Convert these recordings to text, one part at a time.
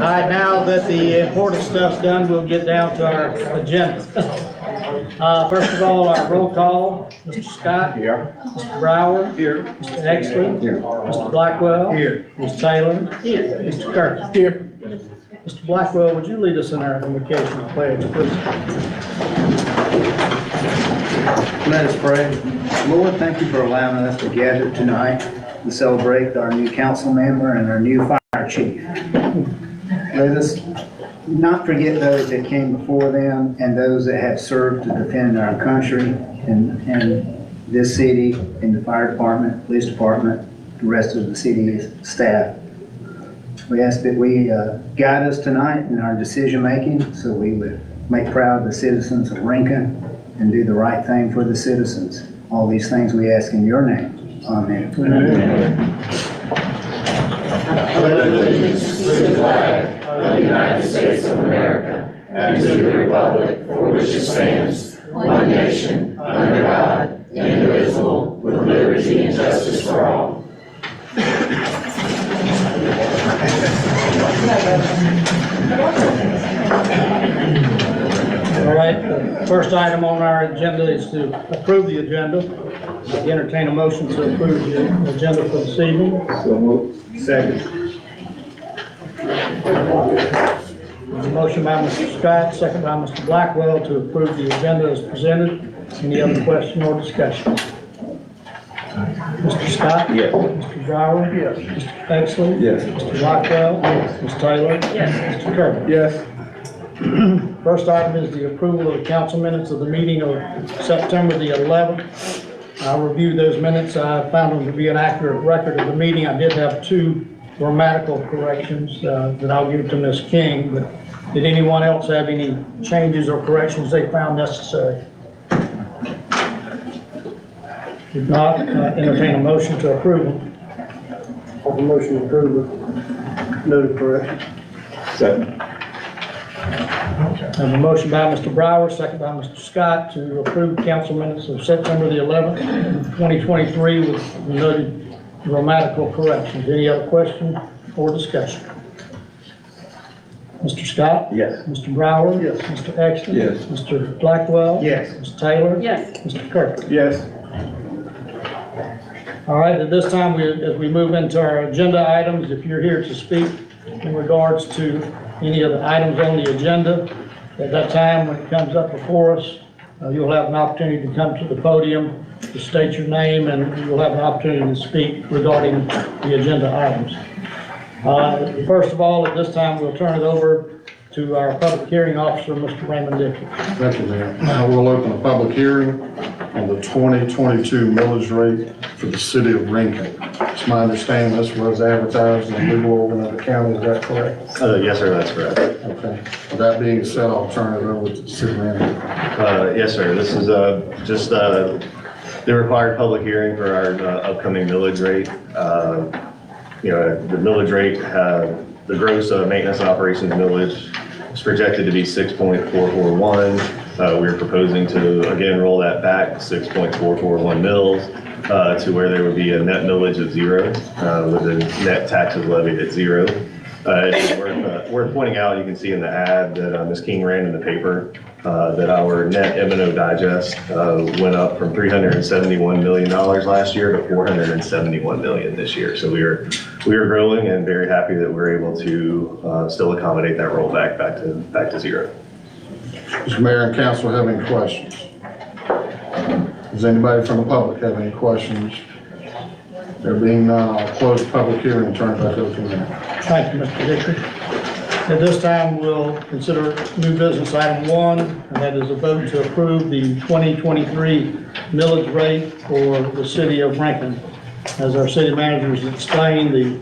right, now that the important stuff's done, we'll get down to our agenda. First of all, our roll call, Mr. Scott. Here. Mr. Brower. Here. Mr. Exley. Here. Mr. Blackwell. Here. Ms. Taylor. Here. Mr. Kirk. Here. Mr. Blackwell, would you lead us in our invocation of pledge, please? Let us pray. Lord, thank you for allowing us to gather tonight to celebrate our new council member and our new fire chief. Let us not forget those that came before them and those that have served to defend our country and this city, and the fire department, police department, the rest of the city's staff. We ask that we guide us tonight in our decision making so we would make proud the citizens of Rincon and do the right thing for the citizens. All these things we ask in your name. Amen. Pledge allegiance to the flag of the United States of America and to the republic for which it stands, one nation, under God, indivisible, with liberty and justice for all. All right, the first item on our agenda is to approve the agenda. I entertain a motion to approve the agenda for this evening. So moved. Second. There's a motion by Mr. Scott, second by Mr. Blackwell to approve the agenda as presented. Any other question or discussion? Mr. Scott? Yes. Mr. Brower? Yes. Mr. Exley? Yes. Mr. Blackwell? Yes. Ms. Taylor? Yes. Mr. Kirby? Yes. First item is the approval of the council minutes of the meeting of September the 11th. I reviewed those minutes. I found them to be an accurate record of the meeting. I did have two grammatical corrections that I'll give to Ms. King, but did anyone else have any changes or corrections they found necessary? If not, entertain a motion to approve them. Have a motion to approve with noted correction. Second. I have a motion by Mr. Brower, second by Mr. Scott to approve council minutes of September the 11th, 2023 with noted grammatical corrections. Any other question or discussion? Mr. Scott? Yes. Mr. Brower? Yes. Mr. Exton? Yes. Mr. Blackwell? Yes. Ms. Taylor? Yes. Mr. Kirk? Yes. All right, at this time, as we move into our agenda items, if you're here to speak in regards to any of the items on the agenda, at that time, when it comes up before us, you'll have an opportunity to come to the podium to state your name, and you'll have an opportunity to speak regarding the agenda items. First of all, at this time, we'll turn it over to our public hearing officer, Mr. Raymond Dickey. Thank you, Mayor. Now we'll open a public hearing on the 2022 millage rate for the city of Rincon. It's my understanding this was advertised in the legal organ of the county, is that correct? Yes, sir, that's correct. Okay. With that being said, I'll turn it over to the city manager. Yes, sir, this is just the required public hearing for our upcoming millage rate. The millage rate, the gross maintenance and operations millage is projected to be 6.441. We're proposing to, again, roll that back 6.441 mils to where there would be a net millage of 0 with the net taxes levied at 0. It's worth pointing out, you can see in the ad that Ms. King ran in the paper that our net M&O digest went up from $371 million last year to $471 million this year. So we are growing and very happy that we're able to still accommodate that rollback back to 0. Does Mayor and council have any questions? Does anybody from the public have any questions? There being none, I'll close the public hearing and turn it back over to the mayor. Thank you, Mr. Dickey. At this time, we'll consider new business item 1, and that is a vote to approve the 2023 millage rate for the city of Rincon. As our city manager has explained, the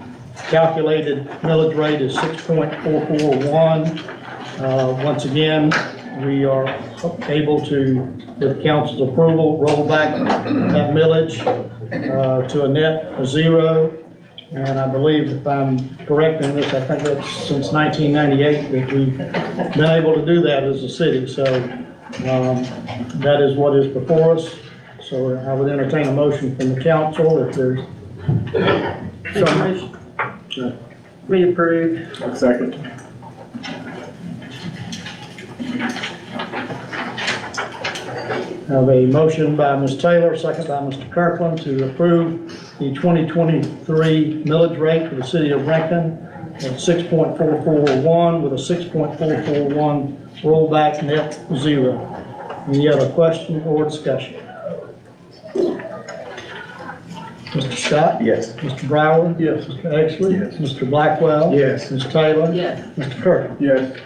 calculated millage rate is 6.441. Once again, we are able to, with council's approval, roll back that millage to a net of 0. And I believe, if I'm correct in this, I think that's since 1998 that we've been able to do that as a city. So that is what is before us. So I would entertain a motion from the council if there's Reapprove. Second. Have a motion by Ms. Taylor, second by Mr. Kirkland to approve the 2023 millage rate for the city of Rankin at 6.4441 with a 6.441 rollback net zero. Any other question or discussion? Mr. Scott? Yes. Mr. Brower? Yes. Mr. Exley? Yes. Mr. Blackwell? Yes. Ms. Taylor? Yes. Mr. Kirkland? Yes.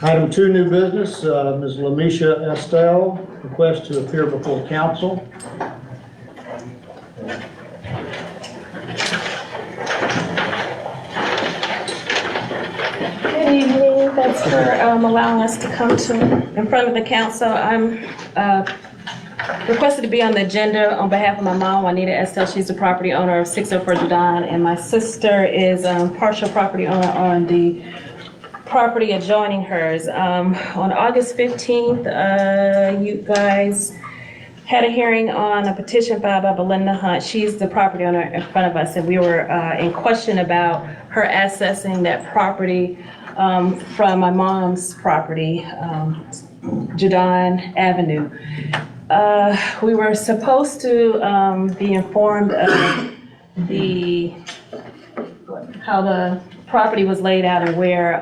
Item 2, new business, Ms. Lamisha Estelle, request to appear before council. Good evening. Thanks for allowing us to come to in front of the council. I'm requested to be on the agenda on behalf of my mom, Juanita Estelle. She's the property owner of 604 Judon, and my sister is partial property owner on the property adjoining hers. On August 15th, you guys had a hearing on a petition filed by Belinda Hunt. She's the property owner in front of us, and we were in question about her accessing that property from my mom's property, Judon Avenue. We were supposed to be informed of how the property was laid out and where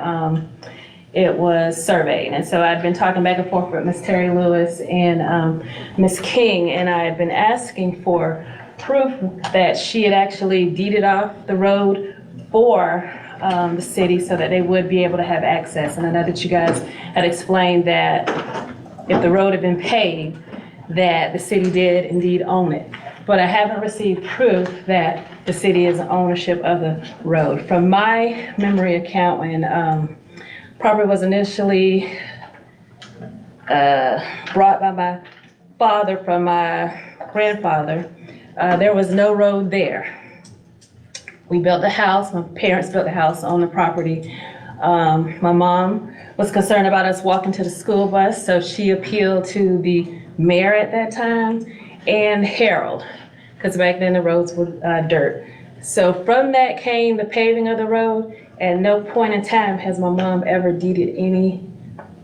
it was surveyed. And so I'd been talking back and forth with Ms. Terry Lewis and Ms. King, and I had been asking for proof that she had actually deeded off the road for the city so that they would be able to have access. And I know that you guys had explained that if the road had been paved, that the city did indeed own it. But I haven't received proof that the city is ownership of the road. From my memory account, when property was initially brought by my father from my grandfather, there was no road there. We built the house, my parents built the house on the property. My mom was concerned about us walking to the school bus, so she appealed to the mayor at that time and Harold, because back then the roads were dirt. So from that came the paving of the road. At no point in time has my mom ever deeded any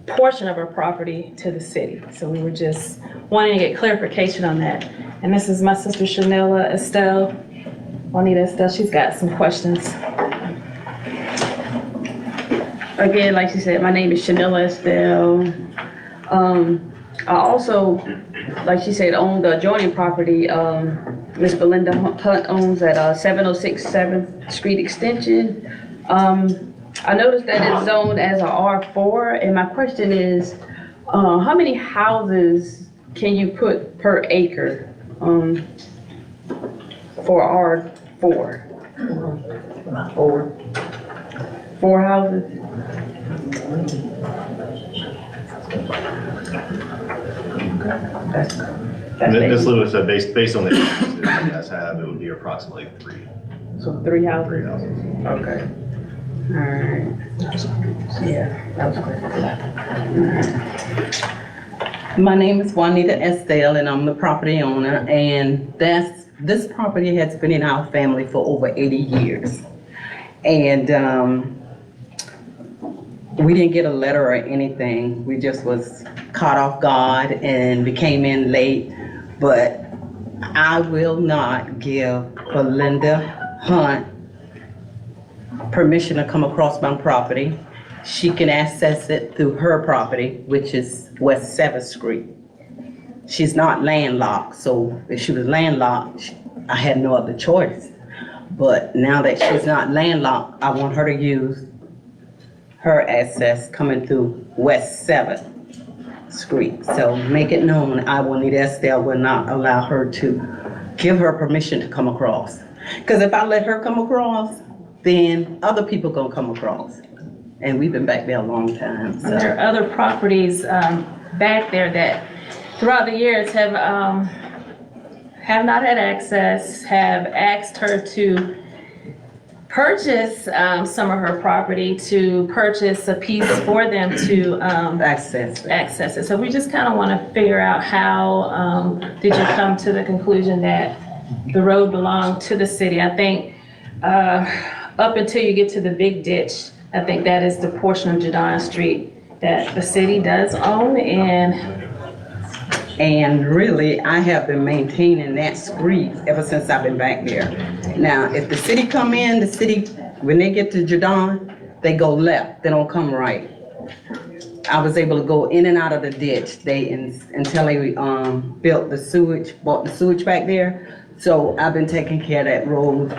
portion of her property to the city. So we were just wanting to get clarification on that. And this is my sister Chanela Estelle, Juanita Estelle. She's got some questions. Again, like she said, my name is Chanela Estelle. I also, like she said, own the adjoining property. Miss Belinda Hunt owns at 706 7th Street Extension. I noticed that it's zoned as a R4, and my question is, how many houses can you put per acre for R4? Four houses? Ms. Lewis said based on the issues that you guys have, it would be approximately three So three houses? houses. Okay. All right. Yeah, that was great. My name is Juanita Estelle, and I'm the property owner, and this property has been in our family for over 80 years. And we didn't get a letter or anything. We just was caught off guard and we came in late. But I will not give Belinda Hunt permission to come across my property. She can access it through her property, which is West 7th Street. She's not landlocked, so if she was landlocked, I had no other choice. But now that she's not landlocked, I want her to use her access coming through West 7th Street. So make it known, I, Juanita Estelle, will not allow her to give her permission to come across. Because if I let her come across, then other people gonna come across. And we've been back there a long time, so. There are other properties back there that throughout the years have not had access, have asked her to purchase some of her property, to purchase a piece for them to Access. access it. So we just kind of want to figure out how did you come to the conclusion that the road belonged to the city? I think up until you get to the big ditch, I think that is the portion of Judon Street that the city does own, And really, I have been maintaining that street ever since I've been back there. Now, if the city come in, the city, when they get to Jadon, they go left, they don't come right. I was able to go in and out of the ditch, until they, built the sewage, bought the sewage back there. So I've been taking care of that road,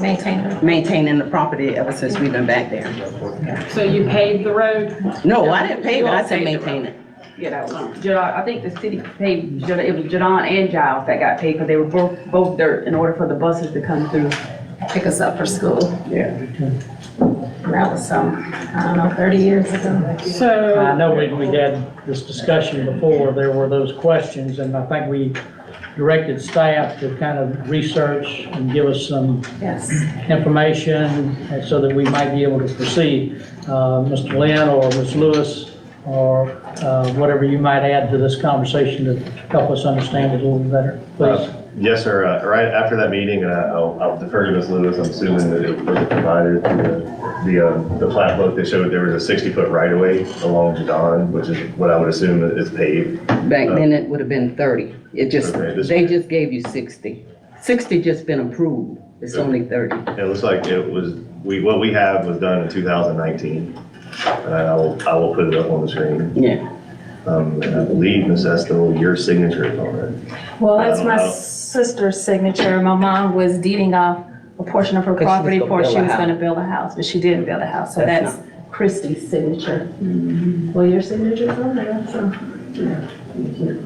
maintaining the property ever since we've been back there. So you paved the road? No, I didn't pave it, I said maintain it. You know, I think the city paved, it was Jadon and Giles that got paid, because they were both dirt in order for the buses to come through. pick us up for school. Yeah. That was some, I don't know, 30 years ago. I So, know we had this discussion before, there were those questions, and I think we directed staff to kind of research and give us some Yes. information and so that we might be able to proceed. Mr. Lynn or Ms. Lewis, or whatever you might add to this conversation to help us understand it a little better, please. Yes, sir. Right after that meeting, and I'll defer to Ms. Lewis, I'm assuming that it was provided the plat book that showed there was a 60-foot right-of-way along Jadon, which is what I would assume is paved. Back then, it would have been 30. It just, Okay, they just gave you 60. 60 just been approved. It's only 30. It looks like it was, what we have was done in 2019. And I will put it up on the screen. Yeah. And I believe, Ms. Estel, your signature is on it. Well, that's my Oh. sister's signature. My mom was deeding off a portion of her 'Cause she was property gonna before build she a was house. gonna build a house, but she didn't build a house, so That's that's Christie's signature. Well, your signature's on there, so,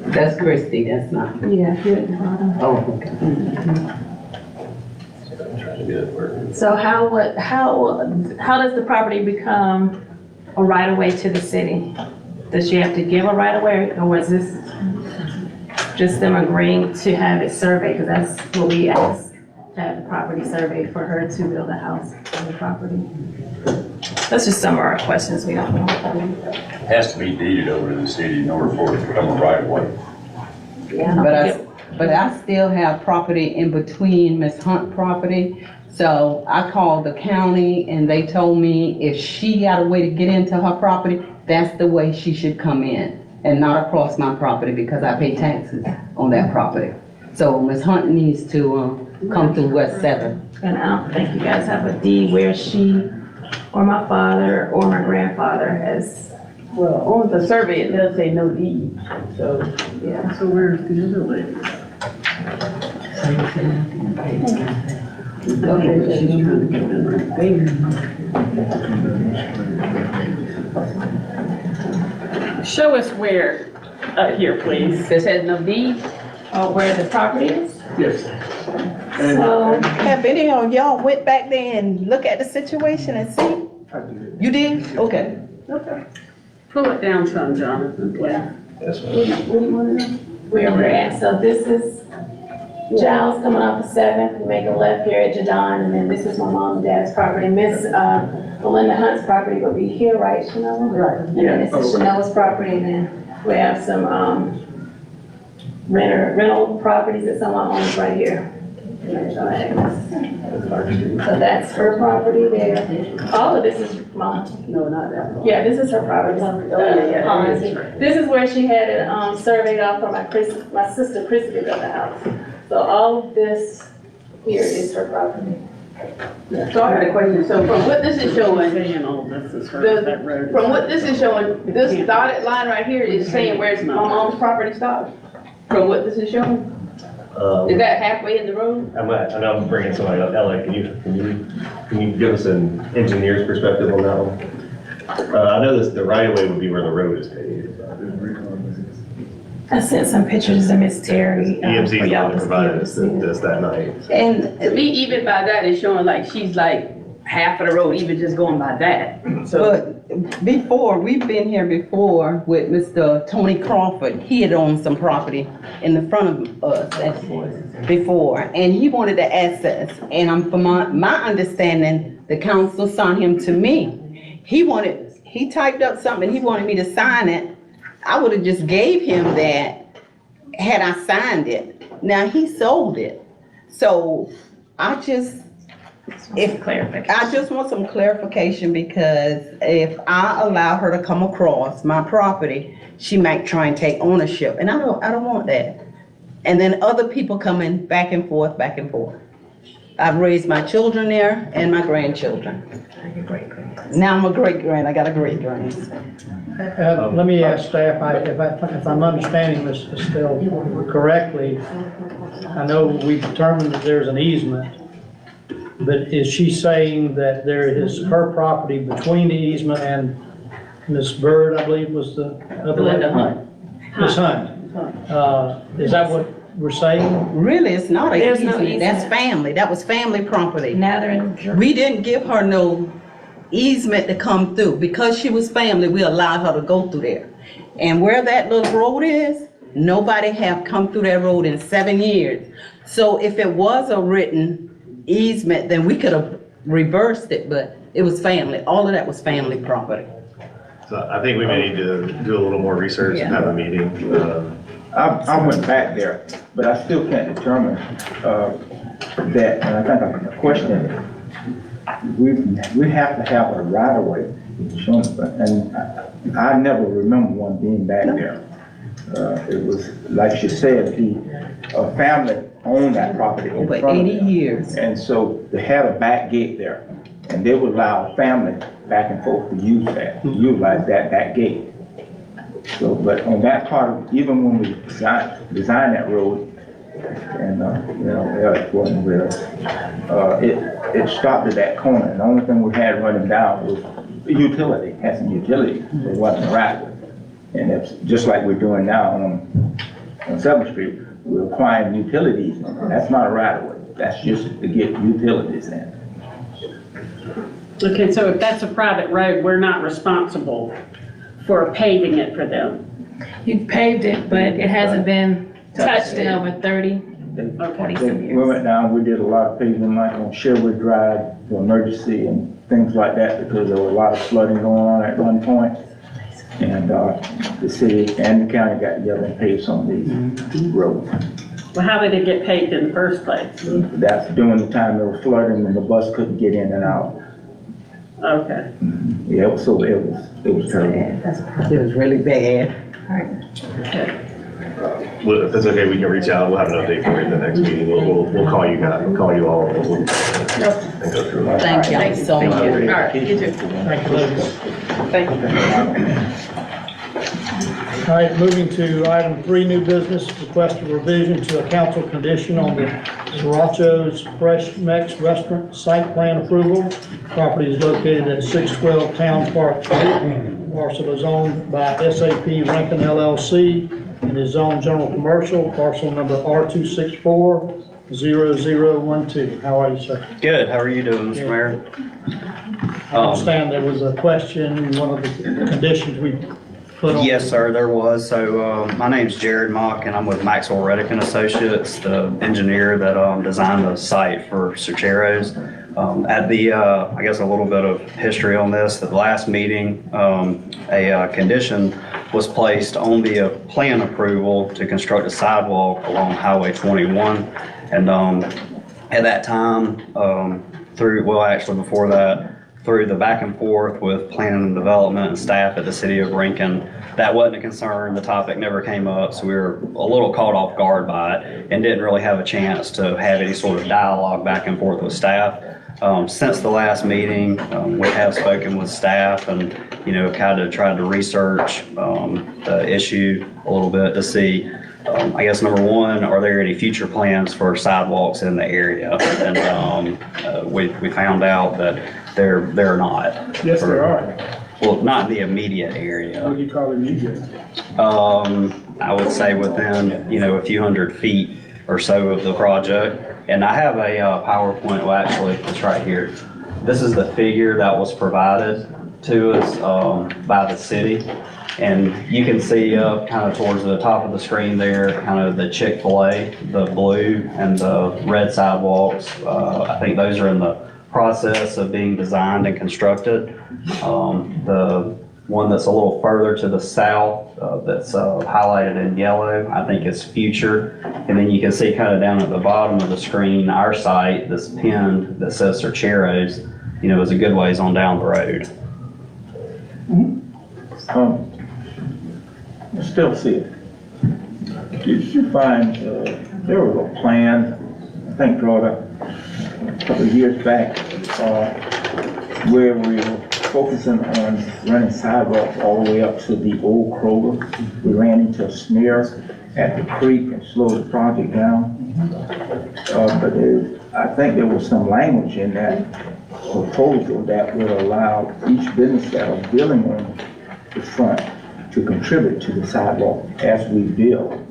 That's Christie, that's not. yeah, here at the bottom. Oh, okay. I'm trying to get it working. So how does the property become a right-of-way to the city? Does she have to give a right-of-way, or was this just them agreeing to have it surveyed? Because that's what we asked, to have the property surveyed for her to build a house on the property. That's just some of our questions we don't know. Has to be deeded over to the city in order for it to become a right of way. Yeah, But I still have property in between Miss Hunt property. So I called the county and they told me if she got a way to get into her property, that's the way she should come in and not across my property because I pay taxes on that property. So Miss Hunt needs to come through West 7th. And I don't think you guys have a deed where she, or my father, or my grandfather has, well, on the survey, it does say no deed, so. yeah. So where's the other way? Show us where, here, please. This has no deed? Or where the property is? Yes. So, Have any of y'all went back there and look at the situation and see? You did? Okay. Pull it down some, Jonathan, please. Yes, ma'am. where we're at, so this is Giles coming off of 7th, we make a left here at Jadon, and then this is my mom and dad's property. Miss Belinda Hunt's property would be here, right, Shanoa? Right. And then this is Shanoa's property, and then we have some rental properties that someone owns right here. So that's her property there. All of this is mine. No, not that one. Yeah, this is her property. This is where she had it surveyed off for my sister Chrissy to build a house. So all of this here is her property. So I got a question, so from what this is showing, Saying all this is her, that road. from what this is showing, this dotted line right here is saying where's my mom's property stops? From what this is showing? Is that halfway in the road? I know I'm bringing somebody up. Ella, can you give us an engineer's perspective on that one? I know the right-of-way would be where the road is paved. I sent some pictures to Miss Terry. EMC for y'all to provided see. us that night. And To me, even by that, it's showing like she's like half of the road, even just going by that. So, But before, we've been here before with Mr. Tony Crawford. He had owned some property in the front of us before, and he wanted to access. And from my understanding, the council signed him to me. He typed up something, he wanted me to sign it. I would have just gave him that had I signed it. Now, he sold it. So I just If, I just want some clarification because if I allow her to come across my property, she might try and take ownership, and I don't want that. And then other people coming back and forth, back and forth. I've raised my children there and my grandchildren. Now I'm a great-grand, I got a great-grand. Let me ask staff, if I'm understanding Ms. Estelle correctly, I know we determined that there's an easement, but is she saying that there is her property between the easement and Ms. Bird, I believe was the other lady? Linda Hunt. Ms. Hunt? Is that what we're saying? Really, it's not an There's no easement, that's easement. family, that was family property. Now they're in. We didn't give her no easement to come through. Because she was family, we allowed her to go through there. And where that little road is, nobody have come through that road in 7 years. So if it was a written easement, then we could have reversed it, but it was family. All of that was family property. So I think we may need to do a little more research and have a meeting. I went back there, but I still can't determine, that, and I think I'm questioning it. We have to have a right of way, and I never remember one being back there. It was, like she said, the family owned that property in Over front of 80 them. years. And so they had a back gate there, and they would allow family back and forth to use that, to utilize that back gate. So, but on that part, even when we designed that road, and, Eric wasn't with us, it stopped at that corner, and the only thing we had running down was utility, had some utility, so it wasn't right. And it's just like we're doing now on 7th Street, we're acquiring utilities, that's not a right of way, that's just to get utilities in. Okay, so if that's a private road, we're not responsible for paving it for them. You paved it, but it hasn't been touched in over 30. We went down, we did a lot of paving, like on Sherwood Drive, for emergency and things like that, because there was a lot of flooding going on at one point. And, the city and the county got together and paved some of these roads. Well, how did it get paved in the first place? That's during the time there was flooding and the bus couldn't get in and out. Okay. Yeah, it was terrible. It was really bad. Well, if that's okay, we can reach out, we'll have an update for you at the next meeting, we'll call you guys, we'll call you all, and we'll and go through it. Thank y'all so Thank much. you. All right, you too. Thank you, ladies. Thank you. All right, moving to item 3, new business, request a revision to a council condition on the Sriracha's Fresh Mex Restaurant site plan approval. Property is located at 612 Town Park. Parcel is owned by SAP Rankin LLC and is zoned general commercial, parcel number R2640012. How are you, sir? Good, how are you doing, Mr. Mayor? I understand there was a question, one of the conditions we put on. Yes, sir, there was. So, my name's Jared Mock, and I'm with Maxwell Reddick and Associates, the engineer that designed the site for Suchero's. At the, I guess a little bit of history on this, at the last meeting, a condition was placed on the plan approval to construct a sidewalk along Highway 21. And at that time, before that, through the back and forth with planning and development and staff at the city of Rankin, that wasn't a concern. The topic never came up, so we were a little caught off guard by it and didn't really have a chance to have any sort of dialogue back and forth with staff. Since the last meeting, we have spoken with staff and, kind of tried to research the issue a little bit to see, I guess, number one, are there any future plans for sidewalks in the area? And we found out that there are not. Yes, there are. Well, not in the immediate area. What do you call it, immediate? I would say within, a few hundred feet or so of the project. And I have a PowerPoint, well, actually, it's right here. This is the figure that was provided to us by the city. And you can see up kind of towards the top of the screen there, kind of the Chick-fil-A, the blue and the red sidewalks. I think those are in the process of being designed and constructed. The one that's a little further to the south, that's highlighted in yellow, I think is future. And then you can see kind of down at the bottom of the screen, our site, this pinned that says Cercheros, you know, is a good ways on down the road. Still see it. Did you find, there was a plan, I think brought up a couple of years back, where we were focusing on running sidewalks all the way up to the old Kroger. We ran into a snare at the creek and slowed the project down. But I think there was some language in that proposal that would allow each business that was building on the front to contribute to the sidewalk as we build.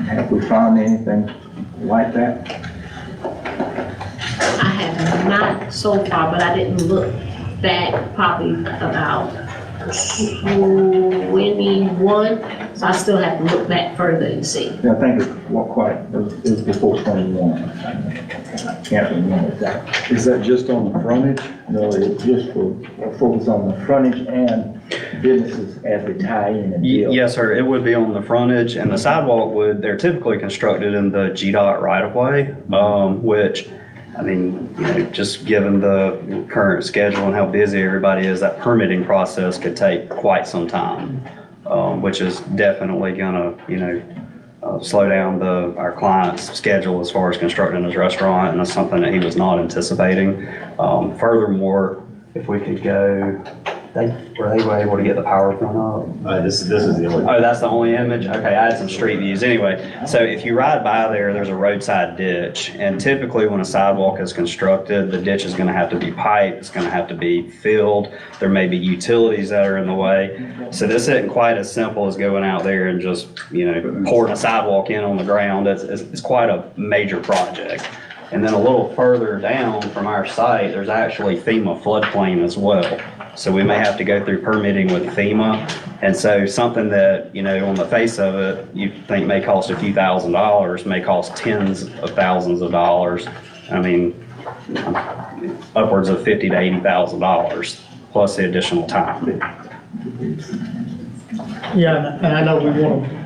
Have we found anything like that? I have not so far, but I didn't look back probably about 21, so I still have to look back further and see. I think it was before 21. I can't remember exactly. Is that just on the frontage? No, it's just for focus on the frontage and businesses as they tie in and build. Yes, sir, it would be on the frontage, and the sidewalk they're typically constructed in the GDOT right-of-way, which, I mean, you know, just given the current schedule and how busy everybody is, that permitting process could take quite some time, which is definitely gonna, you know, slow down our client's schedule as far as constructing his restaurant, and that's something that he was not anticipating. Furthermore, if we could go, were they able to get the PowerPoint up? This is the only. Oh, that's the only image? Okay, I had some street views. Anyway, so if you ride by there's a roadside ditch, and typically when a sidewalk is constructed, the ditch is gonna have to be piped, it's gonna have to be filled, there may be utilities that are in the way. So this isn't quite as simple as going out there and just, you know, pouring a sidewalk in on the ground. It's quite a major project. And then a little further down from our site, there's actually FEMA floodplain as well. So we may have to go through permitting with FEMA. And so something that, you know, on the face of it, you think may cost a few $1,000s, may cost tens of thousands of dollars. I mean, upwards of $50,000 to $80,000 plus the additional time. Yeah, and I know we want to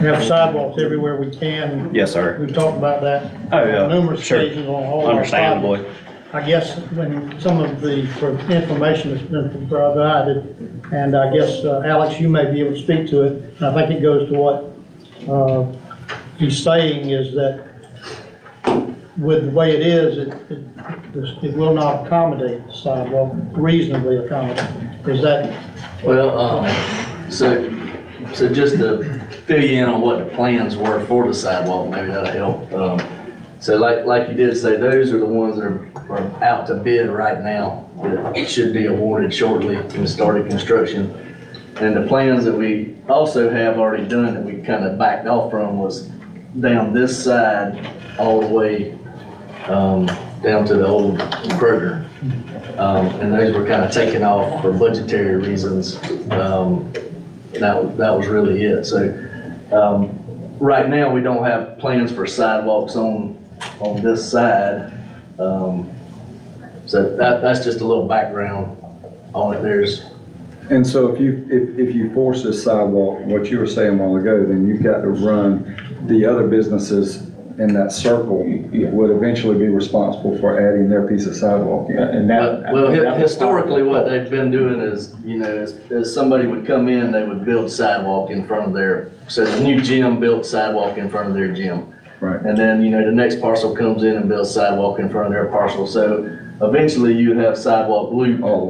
have sidewalks everywhere we can. Yes, sir. We've talked about that Oh, yeah. on numerous Sure. occasions on all our Understandably. projects. I guess when some of the information has been provided, and I guess, Alex, you may be able to speak to it, and I think it goes to what he's saying is that with the way it is, it will not accommodate the sidewalk, reasonably accommodate. Is that? Well, so just to fill you in on what the plans were for the sidewalk, maybe that'll help. So like you did say, those are the ones that are out to bid right now, that should be awarded shortly and started construction. And the plans that we also have already done that we kind of backed off from was down this side all the way down to the old Kroger. And those were kind of taken off for budgetary reasons. That was really it. So right now, we don't have plans for sidewalks on this side. So that's just a little background on it. And so if you force this sidewalk, what you were saying a while ago, then you've got to run the other businesses in that circle would eventually be responsible for adding their piece of sidewalk in. And that. Well, historically, what they've been doing is, you know, as somebody would come in, they would build sidewalk in front of so the new gym built sidewalk in front of their gym. Right. And then, you know, the next parcel comes in and builds sidewalk in front of their parcel. So eventually you'd have sidewalk loop All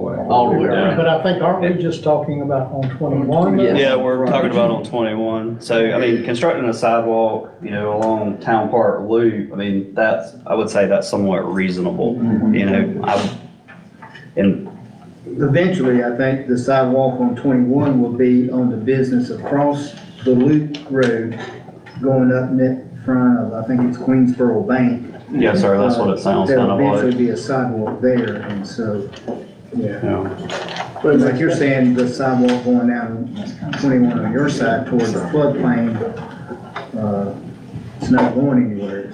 the way. around. But I think, aren't we just talking about on 21? Yes. Yeah, we're talking about on 21. So, I mean, constructing a sidewalk, you know, along Town Park Loop, I mean, I would say that's somewhat reasonable. You know, Eventually, I think the sidewalk on 21 will be on the business across the Loop Road, going up in front of, I think it's Queensboro Bank. yes, sir, that's what it sounds kind of There'll eventually like. be a sidewalk there, and so, yeah. Yeah. But like you're saying, the sidewalk going down 21 on your side towards the floodplain, It's not going anywhere.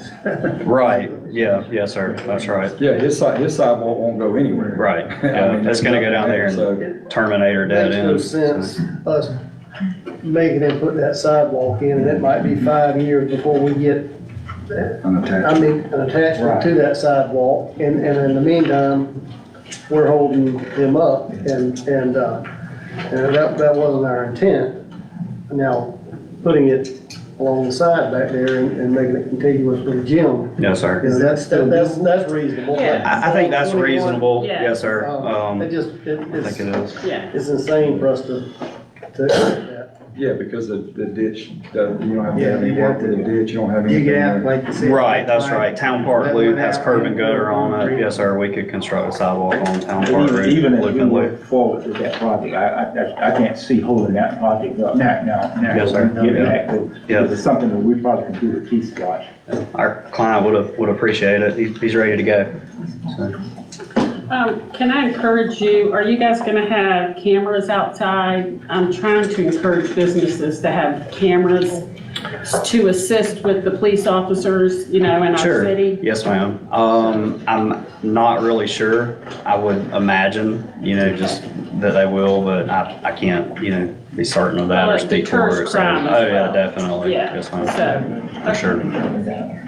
Right, yeah, yes, sir, that's right. Yeah, his sidewalk won't go anywhere. Right, I yeah, mean, it's gonna go down there so- and terminate or dead end. Makes no sense us making him put that sidewalk in, and it might be 5 years before we get, Unattached. I mean, an attachment to that sidewalk, and in the meantime, we're holding him up, and that wasn't our intent. Now, putting it along the side back there and making it contiguous with the gym, Yes, sir. you know, that's reasonable. but- Yeah. I think that's 21, reasonable, Yeah. yes, sir. It just, I think it is. Yeah. it's insane for us to accept that. Yeah, because the ditch, you don't have to have any work with the ditch, you don't have You anything can act there. like the city. Right, that's right. Town Park Loop has curb and gutter on it. Yes, sir, we could construct a sidewalk on Town Park Loop. Even as Loop we and move loop. forward with that project, I can't see holding that project up now. Yes, sir. Get back to, Yeah. it's something that we probably can do with Keith Scott. Our client would appreciate it. He's ready to go. So, Can I encourage you, are you guys gonna have cameras outside? I'm trying to encourage businesses to have cameras to assist with the police officers, you know, in our Sure, city. yes, ma'am. I'm not really sure. I would imagine, you know, just that they will, but I can't, you know, be certain of that Well, or it speak for deters her. So, crime as oh, yeah, well. definitely. Yeah, Yes, ma'am. so, For sure.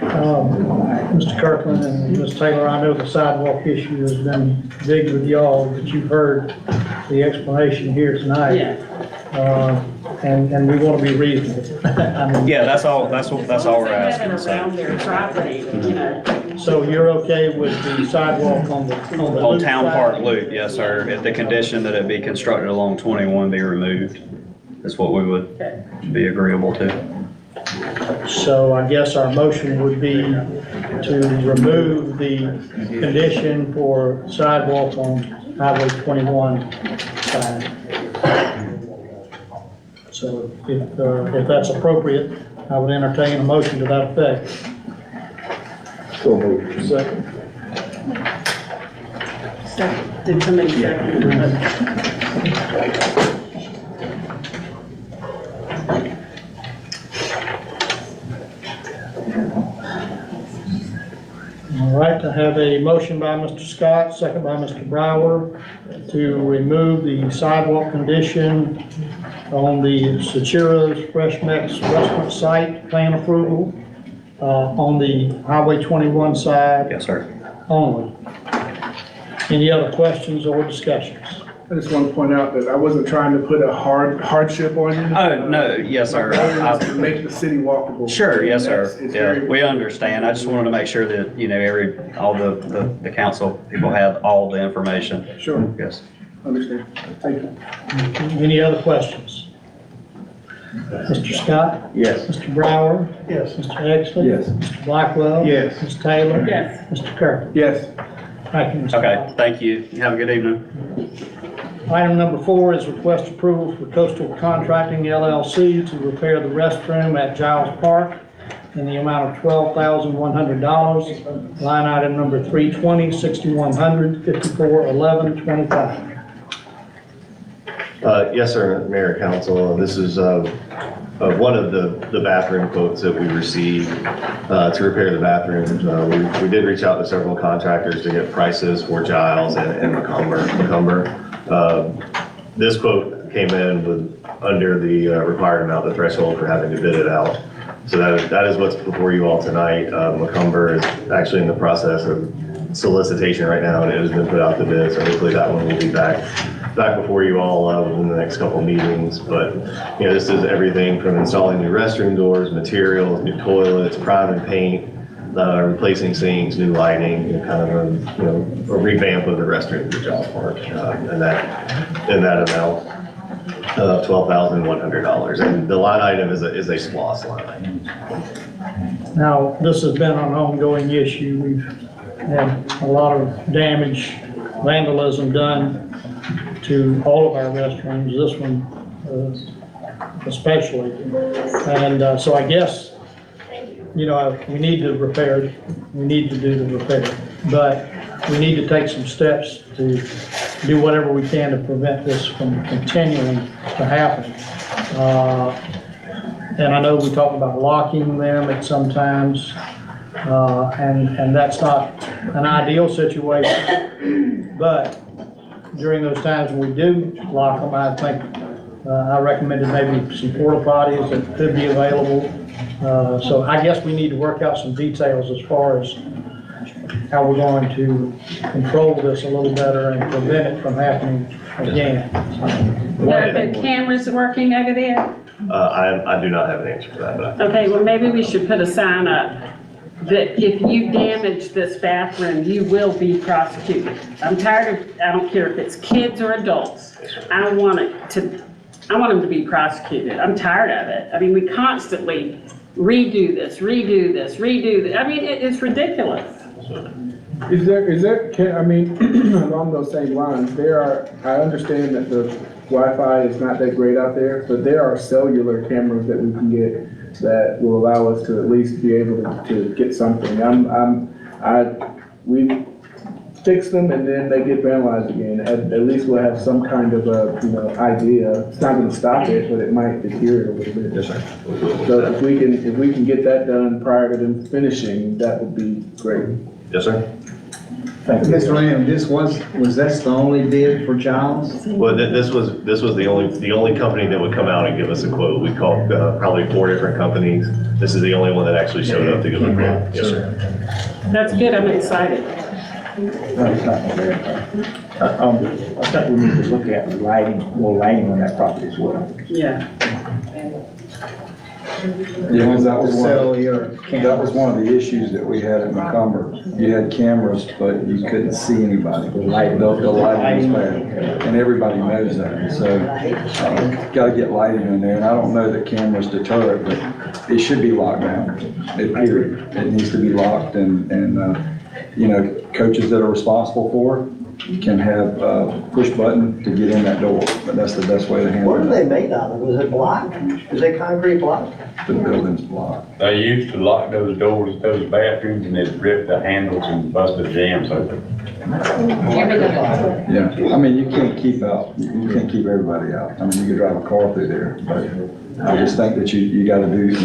Mr. Kirkland and Ms. Taylor, I know the sidewalk issue has been big with y'all, but you've heard the explanation here tonight. yeah. And we want to be reasonable. I mean, Yeah, that's all we're As long as they have asking. it So. around their property, you know. So you're okay with the sidewalk on the On loop Town side? Park Loop, yes, sir. If the condition that it be constructed along 21 be removed, is what we would be agreeable to. So I guess our motion would be to remove the condition for sidewalk on Highway 21 side. So if that's appropriate, I would entertain a motion to that effect. So moved. Second. Did somebody second? All right, I have a motion by Mr. Scott, second by Mr. Brower, to remove the sidewalk condition on the Sachiro's Fresh Mex restaurant site plan approval on the Highway 21 side Yes, sir. only. Any other questions or discussions? I just want to point out that I wasn't trying to put a hardship on you. Oh, no, yes, sir. My goal is to make the city walkable. Sure, yes, And sir. it's Yeah, very- we understand. I just wanted to make sure that, you know, all the council people have all the information. Sure, Yes. understand. Thank you. Any other questions? Mr. Scott? Yes. Mr. Brower? Yes. Mr. Exley? Yes. Mr. Blackwell? Yes. Ms. Taylor? Yes. Mr. Kirkland? Yes. Thank you, Mr. Okay, thank you. You have a good evening. Item number 4 is request approval for Coastal Contracting LLC to repair the restroom at Giles Park in the amount of $12,100. Line item number 320, 6100, 541125. Yes, sir, Mayor, Council. This is one of the bathroom quotes that we received to repair the bathrooms. We did reach out to several contractors to get prices for Giles and McCumber. This quote came in with under the required amount, the threshold for having to bid it out. So that is what's before you all tonight. McCumber is actually in the process of solicitation right now, and it has been put out to bid, so hopefully that one will be back before you all within the next couple meetings. But, you know, this is everything from installing new restroom doors, materials, new toilets, prime and paint, replacing sinks, new lighting, kind of a revamp of the restroom at Giles Park, and that amount of $12,100. And the line item is a SPOS line. Now, this has been an ongoing issue. We've had a lot of damage, vandalism done to all of our restrooms, this one especially. And so I guess, you know, we need to repair it. We need to do the repair. But we need to take some steps to do whatever we can to prevent this from continuing to happen. And I know we talked about locking them at some times, and that's not an ideal situation. But during those times when we do lock them, I think, I recommended maybe some porta potties that could be available. So I guess we need to work out some details as far as how we're going to control this a little better and prevent it from happening again. Are the cameras working over there? I do not have an answer for that, but Okay, well, maybe we should put a sign up that if you damage this bathroom, you will be prosecuted. I'm tired of, I don't care if it's kids or adults. I want them to be prosecuted. I'm tired of it. I mean, we constantly redo this. I mean, it's ridiculous. Is there, I mean, along those same lines, I understand that the Wi-Fi is not that great out there, but there are cellular cameras that we can get that will allow us to at least be able to get something. We fix them and then they get vandalized again. At least we'll have some kind of a, idea. It's not gonna stop it, but it might deter it a little bit. yes, sir. So if we can get that done prior to them finishing, that would be great. Yes, sir. Mr. Lamb, was that the only bid for Giles? Well, this was the only company that would come out and give us a quote. We called probably 4 different companies. This is the only one that actually showed up to give a quote. Yes, sir. That's good, I'm excited. I think we need to look at more lighting on that property as well. Yeah. Yeah, that was Cellular that was one of the issues that we had in Macomber. You had cameras, but you couldn't see anybody. The lighting was bad, and everybody knows that. So, gotta get lighting in there, and I don't know that cameras deter it, but it should be locked down. Period. It needs to be locked, and coaches that are responsible for it can have a push button to get in that door, but that's the best way to handle it. What are they made out of? Was it block? Is it concrete block? The building's blocked. They used to lock those doors, those bathrooms, and they'd rip the handles and bust the jams open. Yeah, I mean, you can't keep everybody out. I mean, you can drive a car through there, but I just think that you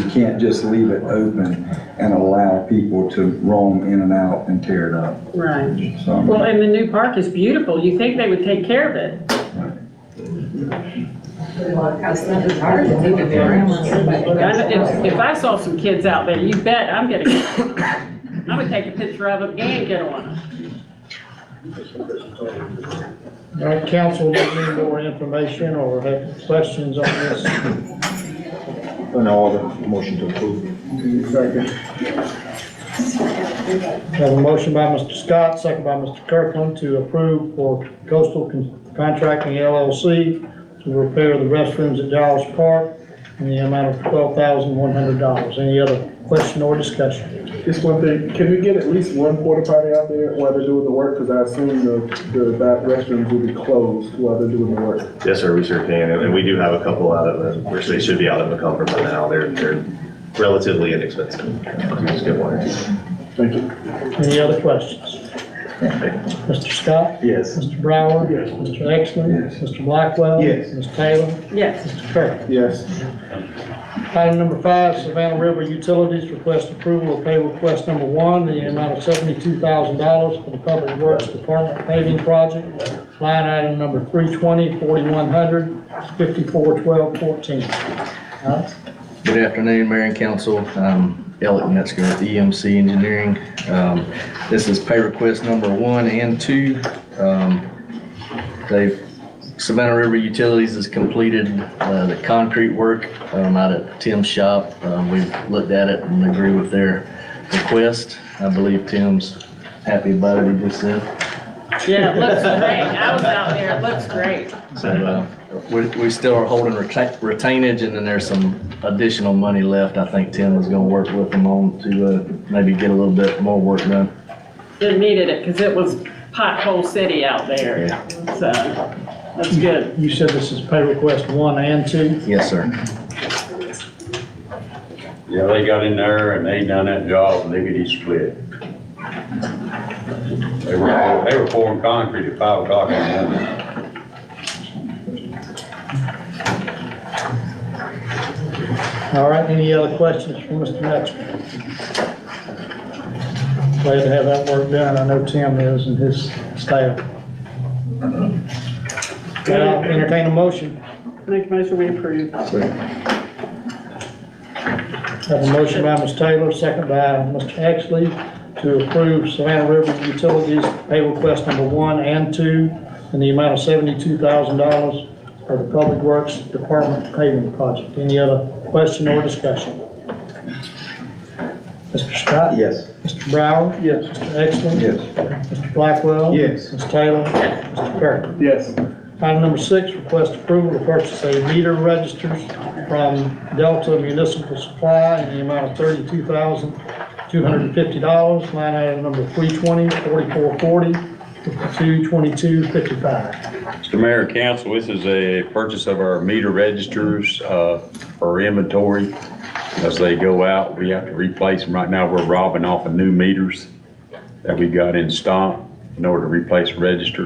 can't just leave it open and allow people to roam in and out and tear it up. Right. So, Well, and the new park is beautiful. You think they would take care of it? If I saw some kids out there, you bet I'm gonna take a picture of them and get on. All right, council, need any more information or have questions on this? An order, motion to approve. Second. Have a motion by Mr. Scott, second by Mr. Kirkland to approve for Coastal Contracting LLC to repair the restrooms at Giles Park in the amount of $12,100. Any other question or discussion? Just one thing, can we get at least one porta potty out there while they're doing the work? Because I assume the bath restrooms will be closed while they're doing the work. Yes, sir, we sure can. And we do have a couple out of which they should be out of Macomber by now. They're relatively inexpensive. We just get 1 or 2. Thank you. Any other questions? Mr. Scott? Yes. Mr. Brower? Yes. Mr. Exton? Yes. Mr. Blackwell? Yes. Ms. Taylor? Yes. Mr. Kirk? Yes. Item number 5, Savannah River Utilities request approval of pay request number 1, the amount of $72,000 for the Public Works Department paving project, line item number 320, 4100, 541214. Good afternoon, Mayor and Council. Elliot Metzger with EMC Engineering. This is pay request number 1 and 2. Savannah River Utilities has completed the concrete work out at Tim's shop. We've looked at it and agree with their request. I believe Tim's happy about it, he just said. Yeah, it looks great. I was out there, it looks great. So we still are holding retainage, and then there's some additional money left. I think Tim is going to work with them on to maybe get a little bit more work done. It needed it because it was pothole city out there. Yeah. So that's good. You said this is pay request 1 and 2? Yes, sir. Yeah, they got in there and they done that job lickety split. They were pouring concrete at 5 o'clock in the morning. All right, any other questions for Mr. Metzger? Glad to have that work done. I know Tim is and his staff. I'll entertain a motion. Make a motion, we approve. Have a motion by Ms. Taylor, second by Mr. Exley, to approve Savannah River Utilities pay request number 1 and 2 in the amount of $72,000 for the Public Works Department paving project. Any other question or discussion? Mr. Scott? Yes. Mr. Brower? Yes. Mr. Exley? Yes. Mr. Blackwell? Yes. Ms. Taylor? Mr. Kirk? Yes. Item number 6, request approval to purchase a meter registers from Delta Municipal Supply in the amount of $32,250, line item number 320, 4440, 5222, 55. Mr. Mayor and Council, this is a purchase of our meter registers for inventory. As they go out, we have to replace them. Right now, we're robbing off of new meters that we got in stock in order to replace the register.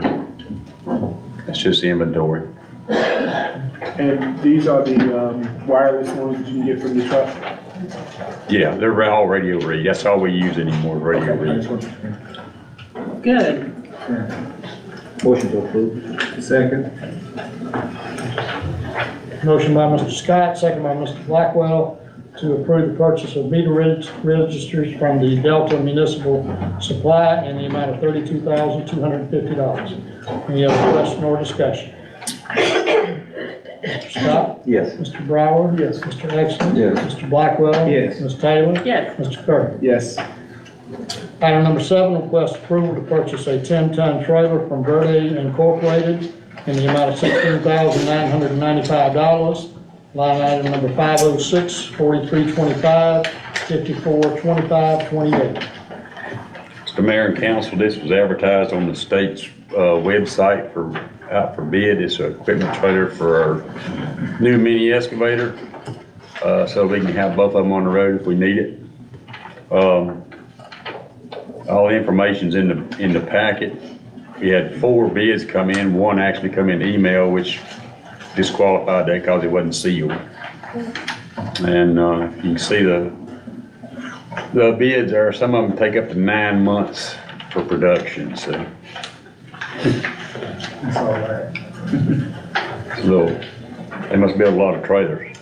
That's just the inventory. And these are the wireless ones that you can get from the truck? Yeah, they're all radio read. That's all we use anymore, radio read. Good. Motion to approve. Second. Motion by Mr. Scott, second by Mr. Blackwell, to approve the purchase of meter registers from the Delta Municipal Supply in the amount of $32,250. Any other question or discussion? Mr. Scott? Yes. Mr. Brower? Yes. Mr. Exley? Yes. Mr. Blackwell? Yes. Ms. Taylor? Yes. Mr. Kirk? Yes. Item number 7, request approval to purchase a 10-ton trailer from Verde Incorporated in the amount of $16,995. Line item number 506, 4325, 5425, 28. Mr. Mayor and Council, this was advertised on the state's website out for bid. It's an equipment trailer for our new mini excavator, so we can have both of them on the road if we need it. All the information's in the packet. We had 4 bids come in. One actually come in email, which disqualified that because it wasn't sealed. And you can see the bids are, some of them take up to 9 months for production, so. That's all right. So, they must build a lot of trailers.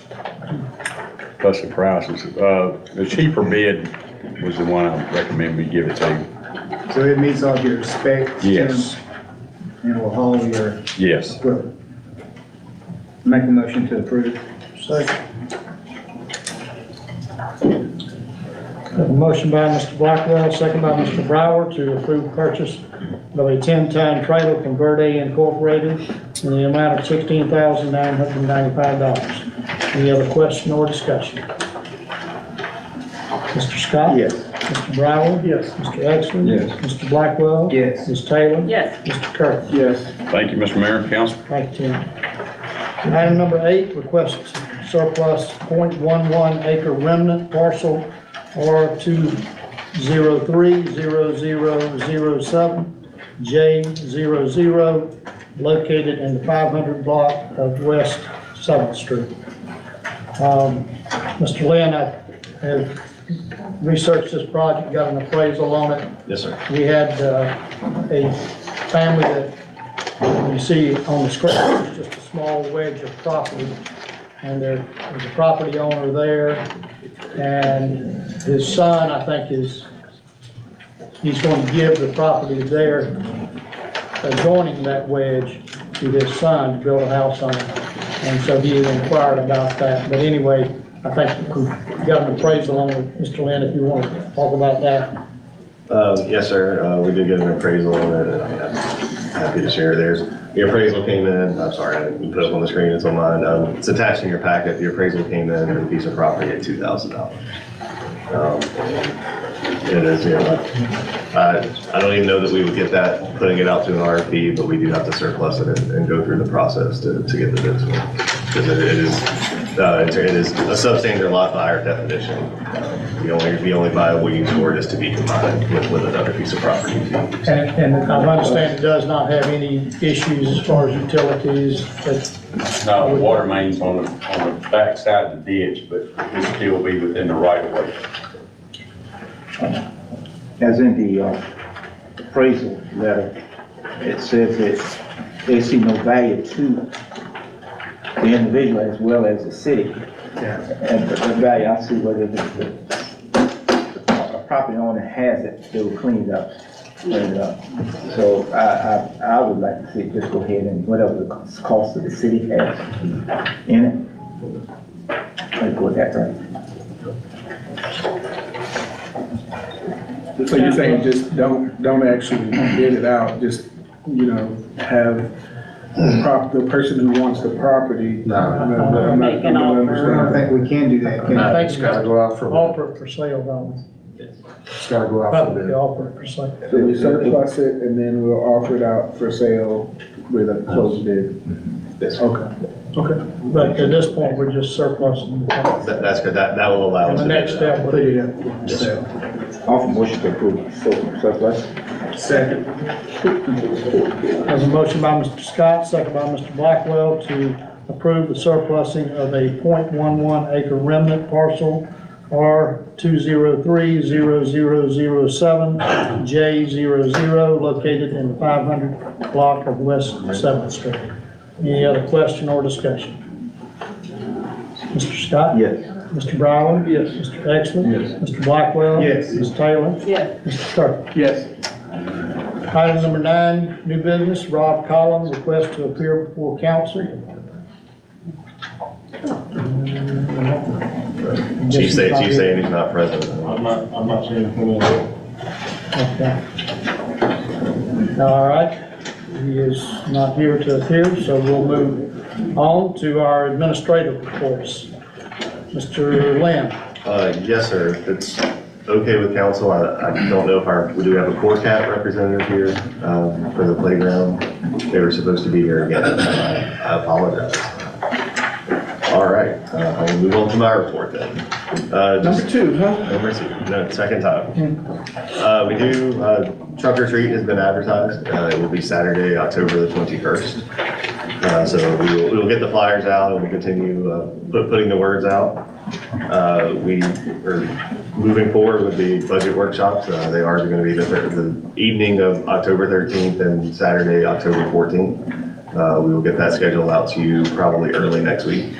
Plus the prices. The cheaper bid was the one I recommend we give it to. So it meets all your specs? Yes. And it will haul your Yes. equipment. Make a motion to approve. Second. Have a motion by Mr. Blackwell, second by Mr. Brower, to approve purchase of a 10-ton trailer from Verde Incorporated in the amount of $16,995. Any other question or discussion? Mr. Scott? Yes. Mr. Brower? Yes. Mr. Exley? Yes. Mr. Blackwell? Yes. Ms. Taylor? Yes. Mr. Kirk? Yes. Thank you, Mr. Mayor and Council. Thank you, Tim. Item number 8, request surplus .11 acre remnant parcel R2030007 J00 located in the 500 block of West 7th Street. Mr. Lynn, I have researched this project, got an appraisal on it. Yes, sir. We had a family that you see on the screen, it's just a small wedge of property. And there's a property owner there, and his son, I think, he's going to give the property there, adjoining that wedge, to his son to build a house on it. And so he inquired about that. But anyway, I think we got an appraisal on it. Mr. Lynn, if you want to talk about that. Yes, sir. We did get an appraisal on it, and I'm happy to share theirs. The appraisal came in, I'm sorry, I didn't put it up on the screen, it's on mine. It's attached in your packet. The appraisal came in for a piece of property at $2,000. It is, I don't even know that we would get that, putting it out to an RFP, but we do have to surplus it and go through the process to get the bids for it. Because it is It is a substandard lot by our definition. The only viable use for it is to be combined with another piece of property. And I understand it does not have any issues as far as utilities, but No, the water main's on the back side of the ditch, but it still be within the right of way. As in the appraisal letter, it says that they see no value to the individual as well as the city. And the value I see, whether the property owner has it, they will clean it up. So I would like to see just go ahead and whatever the cost of the city has in it, I'd go with that right. So you're saying just don't actually bid it out, just, have the person who wants the property. I'm Make an offer. I don't think we can do that. can we? I think It's gotta go out for, offer it for sale, don't we? it's gotta go out for Publicly bid. offer it for sale. So we surplus it and then we'll offer it out for sale with a closed bid. Yes. Okay. But at this point, we're just surplusing. That's good. That will allow us And to the do next that. step would Put be it up for sale. Offer motion to approve surplus. Second. There's a motion by Mr. Scott, second by Mr. Blackwell to approve the surplusing of a .11 acre remnant parcel R 203-0007J00 located in the 500 block of West 7th Street. Any other question or discussion? Mr. Scott? Yes. Mr. Broward? Yes. Mr. Exley? Yes. Mr. Blackwell? Yes. Ms. Taylor? Yes. Mr. Kirk? Yes. Item number 9, new business, Rob Collins, request to appear before council. Chief saying he's not present. I'm not saying anything. Okay. All right, he is not here to appear, so we'll move on to our administrative reports. Mr. Lynn. Yes, sir. If it's okay with council, I don't know if we do have a Core Cat representative here for the playground. They were supposed to be here again. I apologize. All right, I'll move on to my report then. Number 2, huh? Number 2, no, second time. We do, Truck or Treat has been advertised. It will be Saturday, October the 21st. So we will get the flyers out and we continue putting the words out. We are moving forward with the budget workshops. They are going to be the evening of October 13th and Saturday, October 14th. We will get that scheduled out to you probably early next week.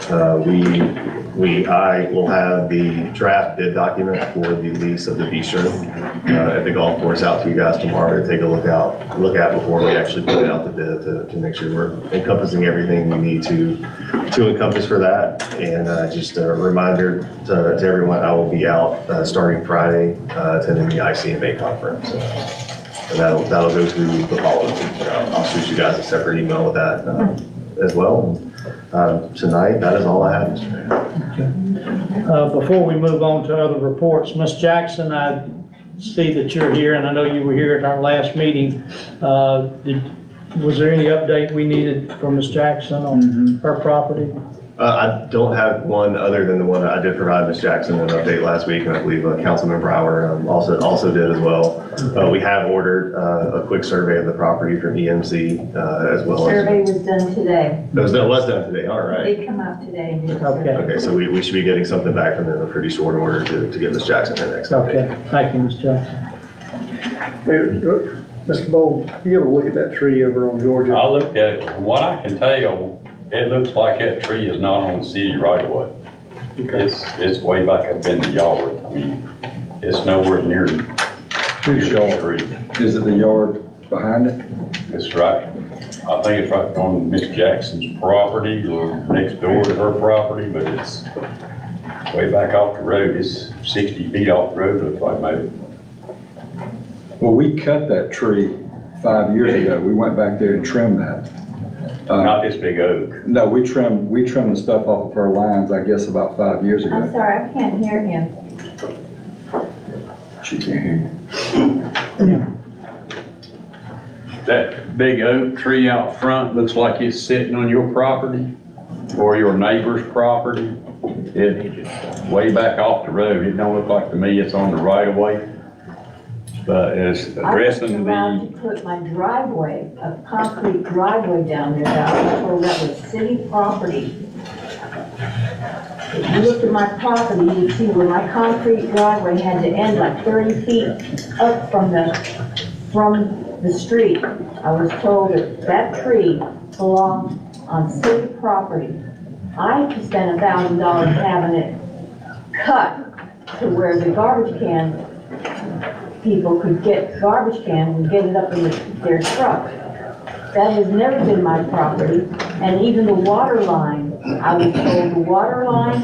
I will have the draft bid document for the lease of the bistro at the golf course out to you guys tomorrow to take a look at before we actually put it out the bid to make sure we're encompassing everything we need to encompass for that. And just a reminder to everyone, I will be out starting Friday attending the ICMA conference. And that'll go through the following week. I'll shoot you guys a separate email with that as well. Tonight, that is all I have, Mr. Mayor. Before we move on to other reports, Ms. Jackson, I see that you're here, and I know you were here at our last meeting. Was there any update we needed from Ms. Jackson on her property? I don't have one other than the one I did provide Ms. Jackson an update last week, and I believe Councilman Brower also did as well. We have ordered a quick survey of the property from EMC as well. Survey was done today. It was done today, all right. They come out today and did a Okay. survey. Okay, so we should be getting something back from them in a pretty short order to get Ms. Jackson in next. Okay, thank you, Ms. Jackson. Mr. Bold, you ever look at that tree over on Georgia? I looked at it, from what I can tell, it looks like that tree is not on the city right of way. It's way back up in the yard. I mean, it's nowhere near the tree. Is it the yard behind it? It's right, I think it's right on Miss Jackson's property or next door to her property, but it's way back off the road. It's 60 feet off the road, looks like maybe. Well, we cut that tree 5 years ago. We went back there and trimmed that. Not this big oak. No, we trimmed the stuff off of her lines, I guess, about 5 years ago. I'm sorry, I can't hear him. She can't hear you. That big oak tree out front looks like it's sitting on your property. for your neighbor's property. It's way back off the road. It don't look like to me it's on the right of way. But it's addressing allowed the, to put my driveway, a concrete driveway down there, that I was told that was city property. If you looked at my property, you'd see where my concrete driveway had to end like 30 feet up from the street. I was told that that tree belonged on city property. I spent $1,000 having it cut to where the garbage can people could get garbage cans and get it up in their truck. That has never been my property. And even the water line, I was told the water line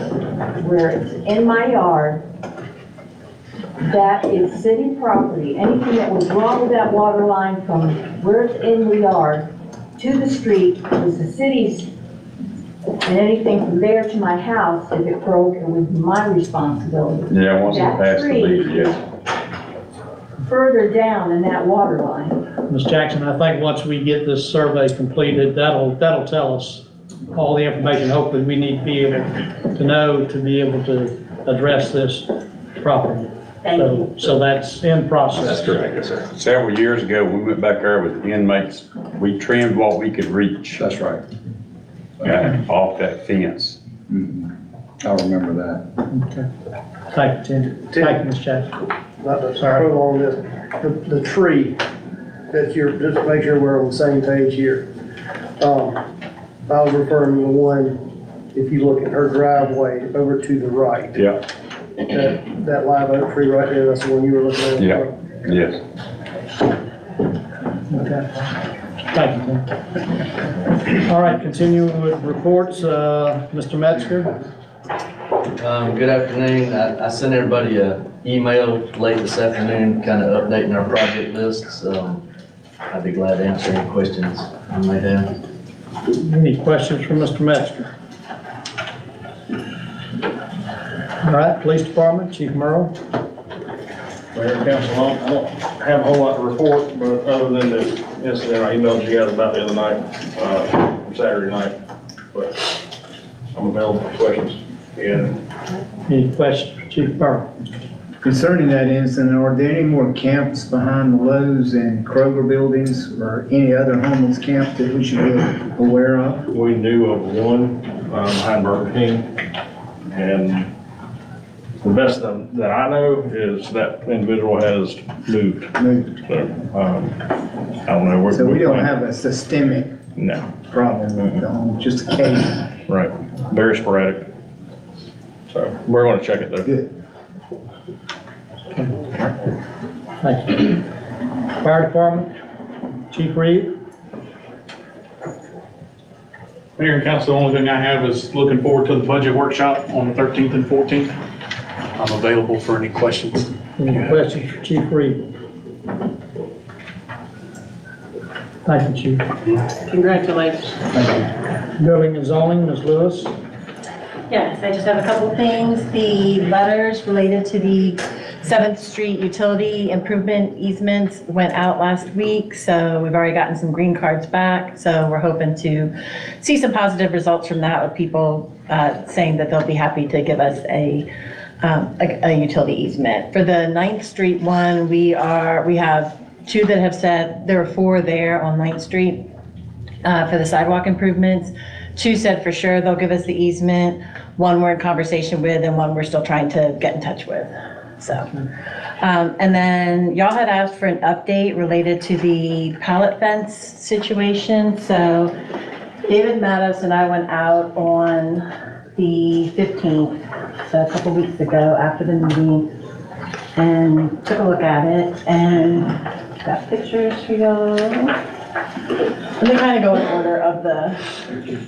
where it's in my yard, that is city property. Anything that was wrong with that water line from where it's in the yard to the street was the city's, and anything from there to my house, if it broke, it was my responsibility. yeah, once it That passed the tree meter, yes. further down in that water line. Ms. Jackson, I think once we get this survey completed, that'll tell us all the information hopefully we need to be able to know to be able to address this properly. Thank you. So that's in process. That's correct, yes, sir. Several years ago, we went back there with inmates. We trimmed what we could reach. That's right. Off that fence. I remember that. Okay. Thank you, Tim. Thank you, Ms. Jackson. Not to prolong this, the tree, that you're, just to make sure we're on the same page here. I was referring to the one, if you look at her driveway over to the right. Yeah, That live oak tree right there, that's the one you were looking at. yeah, yes. Okay. Thank you, Tim. All right, continuing with reports, Mr. Metzger. Good afternoon. I sent everybody a email late this afternoon, kind of updating our project lists. I'd be glad to answer any questions you may have. Any questions from Mr. Metzger? All right, Police Department, Chief Merle. Mayor and Council, I don't have a whole lot to report, but other than the incident I emailed you guys about the other night, Saturday night. But I'm available for questions. Yeah. Any questions for Chief Merle? Concerning that incident, are there any more camps behind the Lowe's and Kroger buildings or any other homeless camp that we should be aware of? We knew of one behind Burger King, and the best that I know is that individual has moved. So, I don't know where. So we don't have a systemic No, problem with them, just occasional. right, very sporadic. So we're gonna check it though. Good. Thank you. Fire Department, Chief Reed. Mayor and Council, the only thing I have is looking forward to the budget workshop on the 13th and 14th. I'm available for any questions. Any questions for Chief Reed? Thank you, Chief. Congratulations. Building and zoning, Ms. Lewis. Yes, I just have a couple of things. The letters related to the 7th Street utility improvement easements went out last week, so we've already gotten some green cards back. So we're hoping to see some positive results from that with people saying that they'll be happy to give us a utility easement. For the 9th Street one, we have 2 that have said, there were 4 there on 9th Street for the sidewalk improvements. 2 said for sure they'll give us the easement. 1 we're in conversation with, and 1 we're still trying to get in touch with. So, and then y'all had asked for an update related to the pallet fence situation. So David Mattos and I went out on the 15th, so a couple weeks ago after the meeting, and took a look at it and got pictures for y'all. Let me kind of go in order of the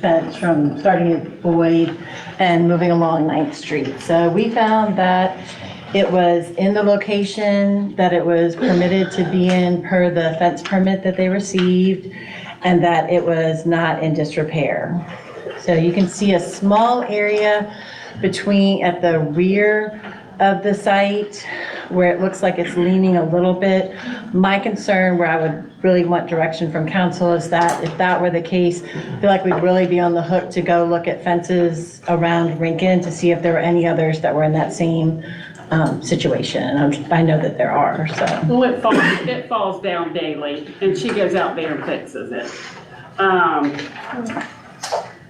fence from starting at Boyd and moving along 9th Street. So we found that it was in the location that it was permitted to be in per the fence permit that they received, and that it was not in disrepair. So you can see a small area at the rear of the site where it looks like it's leaning a little bit. My concern, where I would really want direction from council, is that if that were the case, I feel like we'd really be on the hook to go look at fences around Rincon to see if there were any others that were in that same situation. And I know that there are, so. Well, it falls down daily, and she goes out there and fixes it.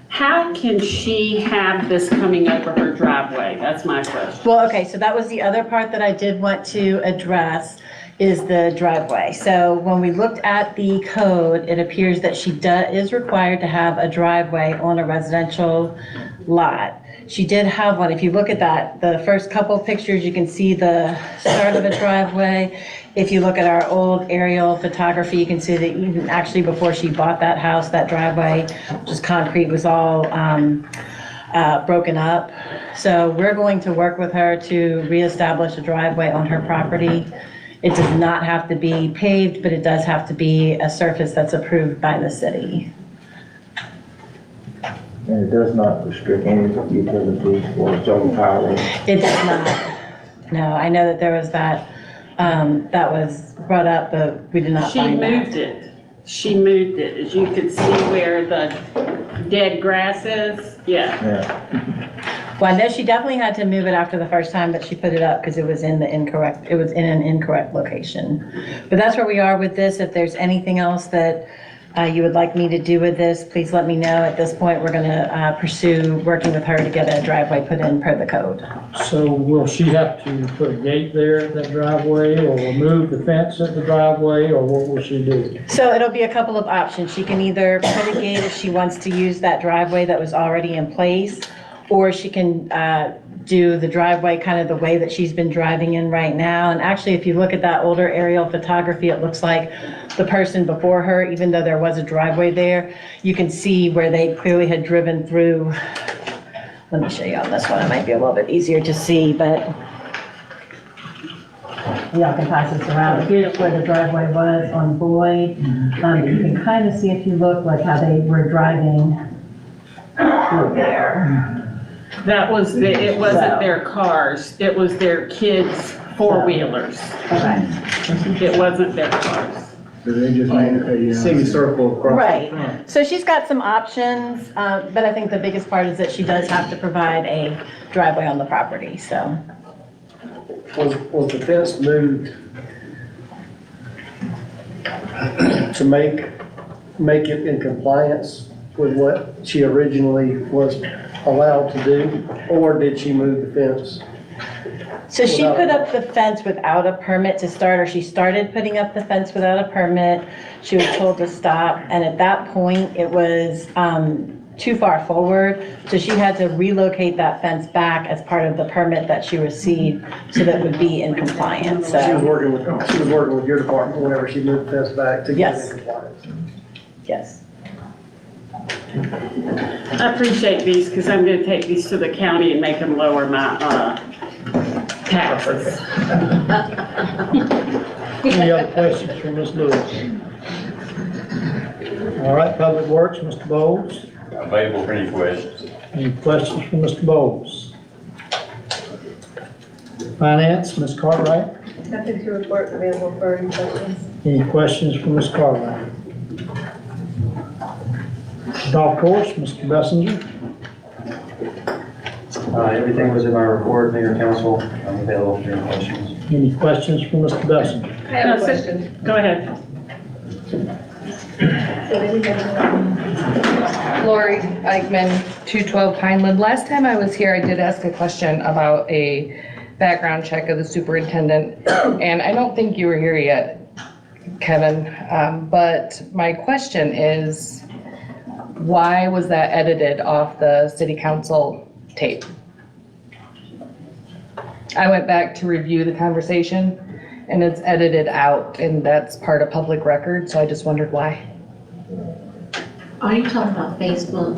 How can she have this coming over her driveway? That's my question. Well, okay, so that was the other part that I did want to address, is the driveway. So when we looked at the code, it appears that she is required to have a driveway on a residential lot. She did have one. If you look at that, the first couple pictures, you can see the start of a driveway. If you look at our old aerial photography, you can see that even actually before she bought that house, that driveway, just concrete, was all broken up. So we're going to work with her to reestablish a driveway on her property. It does not have to be paved, but it does have to be a surface that's approved by the city. And it does not restrict any utilities or solar power. It does not. No, I know that there was that, that was brought up, but we did not She find that. moved it. She moved it. As you can see where the dead grass is, yeah. Well, I know she definitely had to move it after the first time that she put it up because it was in an incorrect location. But that's where we are with this. If there's anything else that you would like me to do with this, please let me know. At this point, we're going to pursue working with her to get a driveway put in per the code. So will she have to put a gate there at that driveway, or remove the fence at the driveway, or what will she do? So it'll be a couple of options. She can either put a gate if she wants to use that driveway that was already in place, or she can do the driveway kind of the way that she's been driving in right now. And actually, if you look at that older aerial photography, it looks like the person before her, even though there was a driveway there, you can see where they clearly had driven through. Let me show you on this one. It might be a little bit easier to see, but y'all can pass this around. Here's where the driveway was on Boyd. You can kind of see, if you look, like how they were driving through there. It wasn't their cars, it was their kids' four-wheelers. Okay. It wasn't their cars. So they just made a semicircle across the front. Right. So she's got some options, but I think the biggest part is that she does have to provide a driveway on the property, so. Was the fence moved to make it in compliance with what she originally was allowed to do, or did she move the fence? So she put up the fence without a permit to start, or she started putting up the fence without a permit. She was told to stop, and at that point, it was too far forward, so she had to relocate that fence back as part of the permit that she received, so that it would be in compliance, She was so, working with your department whenever she moved the fence back to get Yes. in compliance. yes. I appreciate these, because I'm gonna take these to the county and make them lower my, taxes. Any other questions for Ms. Lewis? All right, Public Works, Mr. Bowles. Available for any questions. Any questions for Mr. Bowles? Finance, Ms. Cartwright. Nothing to report, available for any questions. Any questions for Ms. Cartwright? Golf course, Mr. Bessinger. Everything was in my report, Mayor, Council. I'm available for any questions. Any questions for Mr. Bessinger? I have a question. Go ahead. Lori Eichman, 212 Pineland. Last time I was here, I did ask a question about a background check of the superintendent, and I don't think you were here yet, Kevin, but my question is, why was that edited off the city council tape? I went back to review the conversation, and it's edited out, and that's part of public record, so I just wondered why. Are you talking about Facebook?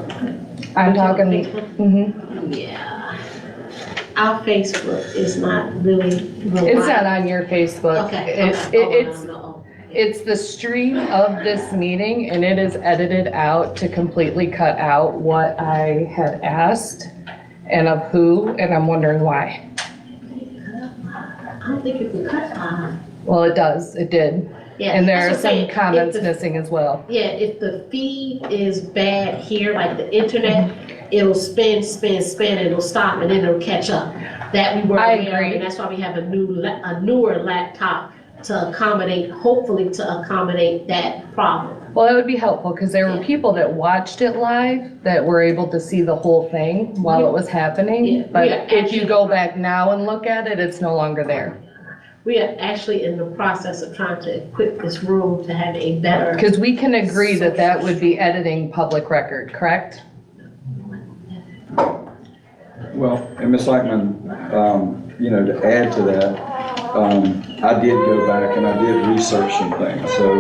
I'm talking, Facebook? Yeah. Our Facebook is not really. it's not on your Facebook. Okay. It's the stream of this meeting, and it is edited out to completely cut out what I had asked and of who, and I'm wondering why. I don't think you can cut Well, it does, it did. Yeah, And there are that's what I'm some saying. comments If the- missing as well. Yeah, if the feed is bad here, like the internet, it'll spin, and it'll stop and then it'll catch up. That we were I aware of, agree. and that's why we have a newer laptop to accommodate, hopefully to accommodate that problem. Well, that would be helpful, because there were people that watched it live that were able to see the whole thing while it was happening. Yeah, But we are if you actually- go back now and look at it, it's no longer there. We are actually in the process of trying to equip this room to have a better. Because we can agree that that would be editing public record, correct? Well, and Ms. Lackman, you know, to add to that, I did go back and I did research some things. So,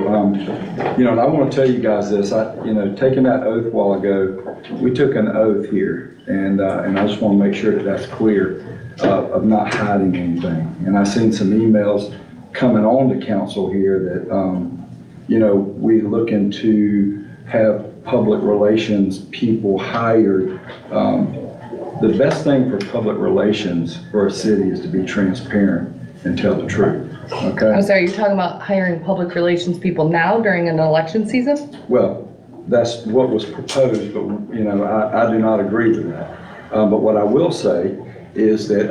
you know, and I want to tell you guys this, you know, taking that oath a while ago, we took an oath here, and I just want to make sure that that's clear, of not hiding anything. And I've seen some emails coming on to council here that, you know, we looking to have public relations people hired. The best thing for public relations for a city is to be transparent and tell the truth, okay? I'm sorry, you're talking about hiring public relations people now during an election season? Well, that's what was proposed, but, you know, I do not agree with that. But what I will say is that,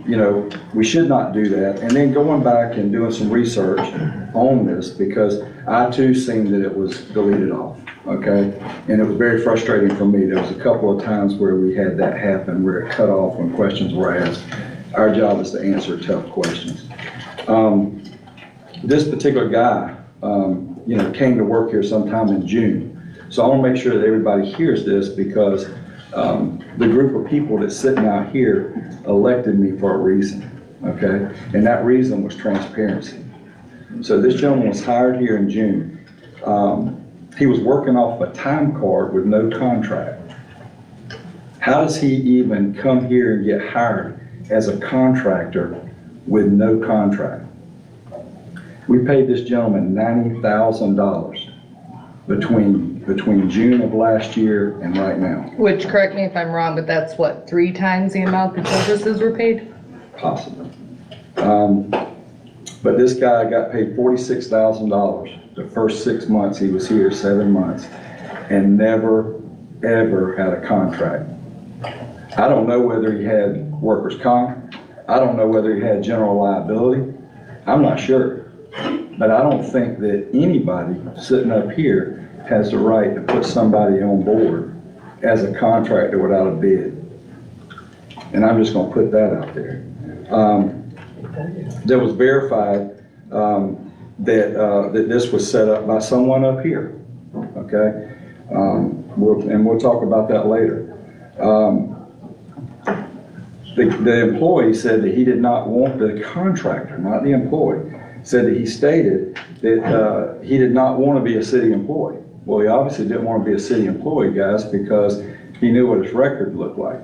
you know, we should not do that. And then going back and doing some research on this, because I too seen that it was deleted off, okay? And it was very frustrating for me. There was a couple of times where we had that happen, where it cut off when questions were asked. Our job is to answer tough questions. This particular guy, you know, came to work here sometime in June. So I want to make sure that everybody hears this, because the group of people that's sitting out here elected me for a reason, okay? And that reason was transparency. So this gentleman was hired here in June. He was working off a time card with no contract. How does he even come here and get hired as a contractor with no contract? We paid this gentleman $90,000 between June of last year and right now, Which, correct me if I'm wrong, but that's what, 3 times the amount the services were paid? possibly. But this guy got paid $46,000 the first 6 months he was here, 7 months, and never, ever had a contract. I don't know whether he had workers' comp. I don't know whether he had general liability. I'm not sure. But I don't think that anybody sitting up here has the right to put somebody on board as a contractor without a bid. And I'm just gonna put that out there. That was verified, that this was set up by someone up here, okay? We'll talk about that later. The employee said that he did not want, the contractor, not the employee, said that he stated that he did not want to be a city employee. Well, he obviously didn't want to be a city employee, guys, because he knew what his record looked like.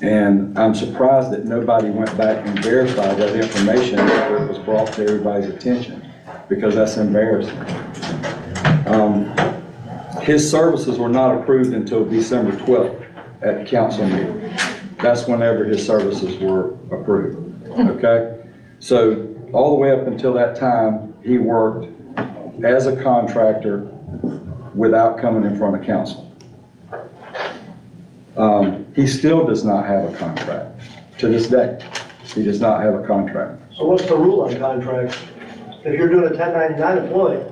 And I'm surprised that nobody went back and verified that information after it was brought to everybody's attention, because that's embarrassing. His services were not approved until December 12th at the council meeting. That's whenever his services were approved, okay? So all the way up until that time, he worked as a contractor without coming in front of council. He still does not have a contract to this day. He does not have a contract. So what's the rule on contracts? If you're doing a 1099 employee,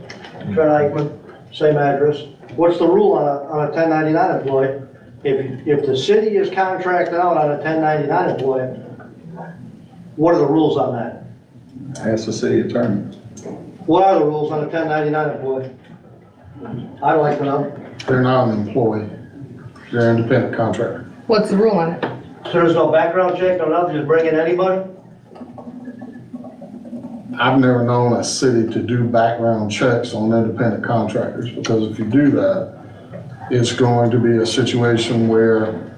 Trent Eichman, same address, what's the rule on a 1099 employee? If the city is contracted out on a 1099 employee, what are the rules on that? Ask the city attorney. What are the rules on a 1099 employee? I'd like to know. They're not an employee. They're an independent contractor. What's the rule on it? So there's no background check, no nothing, just bring in anybody? I've never known a city to do background checks on independent contractors, because if you do that, it's going to be a situation where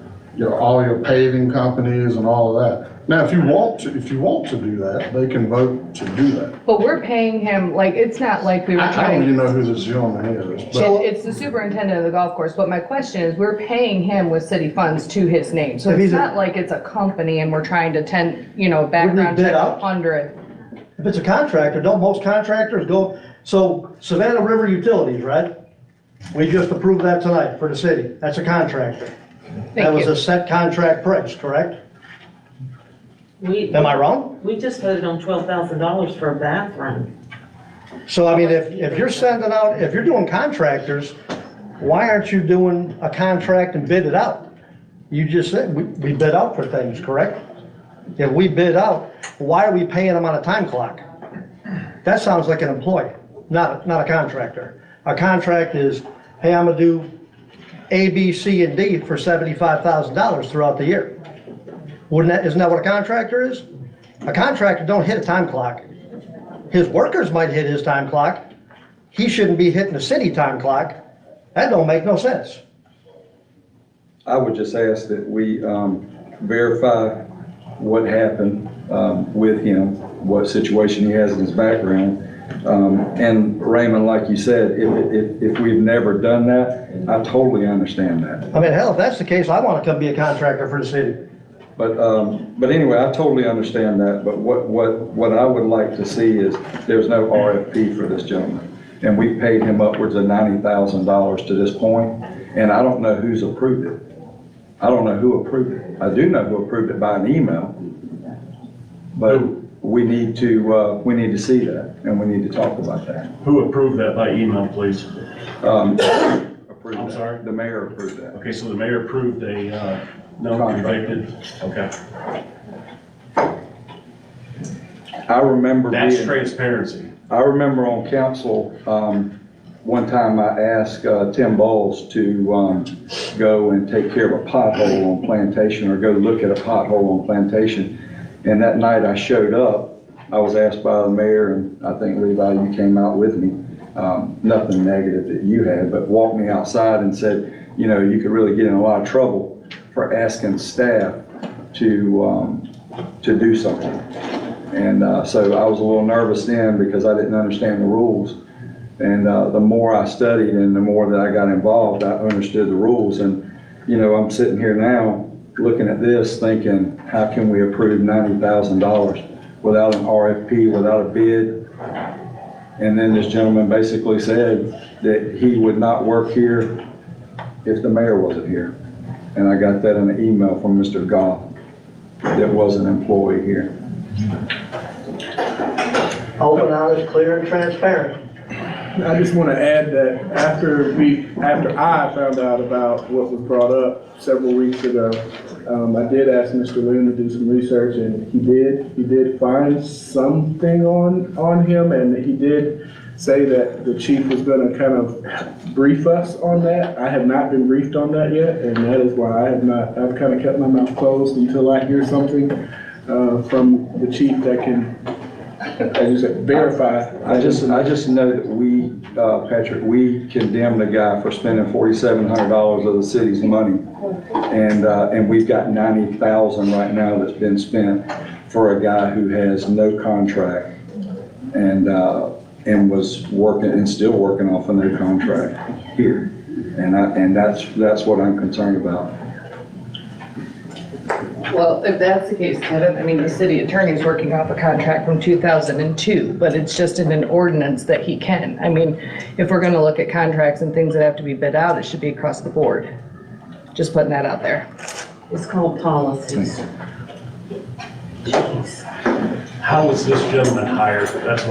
all your paving companies and all of that, Now, if you want to do that, they can vote to do that. But we're paying him, like, it's not like we were I don't trying. even know who this gentleman is, but It's the superintendent of the golf course, but my question is, we're paying him with city funds to his name. So If it's he's a- not like it's a company and we're trying to background bid check out? 100. If it's a contractor, don't most contractors go, so Savannah River Utilities, right? We just approved that tonight for the city. That's a contractor. That Thank was you. a set contract price, correct? Am I wrong? We just voted on $12,000 for a bathroom. So I mean, if you're sending out, if you're doing contractors, why aren't you doing a contract and bid it out? You just said, we bid out for things, correct? If we bid out, why are we paying them on a time clock? That sounds like an employee, not a contractor. A contract is, hey, I'm gonna do A, B, C, and D for $75,000 throughout the year. Isn't that what a contractor is? A contractor don't hit a time clock. His workers might hit his time clock. He shouldn't be hitting the city time clock. That don't make no sense. I would just ask that we verify what happened with him, what situation he has in his background. And Raymond, like you said, if we've never done that, I totally understand that. I mean, hell, if that's the case, I want to come be a contractor for the city. But anyway, I totally understand that, but what I would like to see is there's no RFP for this gentleman. And we paid him upwards of $90,000 to this point, and I don't know who's approved it. I don't know who approved it. I do know who approved it by an email, but we need to see that, and we need to talk about that. Who approved that by email, please? Approved I'm that. sorry? The mayor approved that. Okay, so the mayor approved a no convicted, okay. I remember That's being. transparency. I remember on council, one time I asked Tim Bowles to go and take care of a pothole on Plantation, or go look at a pothole on Plantation. And that night I showed up, I was asked by the mayor, and I think Levi, you came out with me, nothing negative that you had, but walked me outside and said, you know, you could really get in a lot of trouble for asking staff to do something. And so I was a little nervous then because I didn't understand the rules. And the more I studied and the more that I got involved, I understood the rules. And, you know, I'm sitting here now looking at this thinking, how can we approve $90,000 without an RFP, without a bid? And then this gentleman basically said that he would not work here if the mayor wasn't here. And I got that in an email from Mr. Goff that was an employee here. Open, honest, clear, and transparent. I just want to add that after I found out about what was brought up several weeks ago, I did ask Mr. Loon to do some research, and he did find something on him, and he did say that the chief was going to kind of brief us on that. I have not been briefed on that yet, and that is why I've kind of kept my mouth closed until I hear something from the chief that can, as you said, verify. I just know that we, Patrick, we condemned the guy for spending $4,700 of the city's money. And we've got $90,000 right now that's been spent for a guy who has no contract and was working and still working off a no contract here. And that's what I'm concerned about. Well, if that's the case, Kevin, I mean, the city attorney's working off a contract from 2002, but it's just in an ordinance that he can. I mean, if we're gonna look at contracts and things that have to be bid out, it should be across the board. Just putting that out there. It's called policies. Jeez. How was this gentleman hired? That's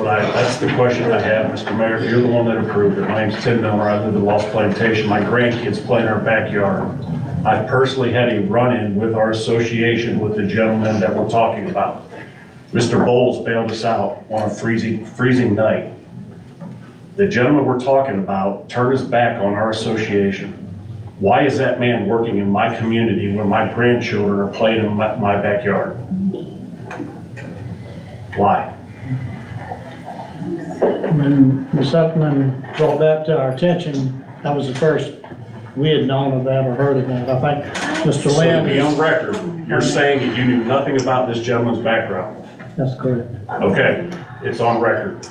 the question I have, Mr. Mayor. You're the one that approved it. My name's Tim Miller. I live in Lost Plantation. My grandkids play in our backyard. I personally had a run-in with our association with the gentleman that we're talking about. Mr. Bowles bailed us out on a freezing night. The gentleman we're talking about turned his back on our association. Why is that man working in my community when my grandchildren are playing in my backyard? Why? When Ms. Upman brought that to our attention, that was the first we had known of that or heard of that. I think Mr. So to be Lamb, on record, You're saying that you knew nothing about this gentleman's background? That's correct. Okay, it's on record.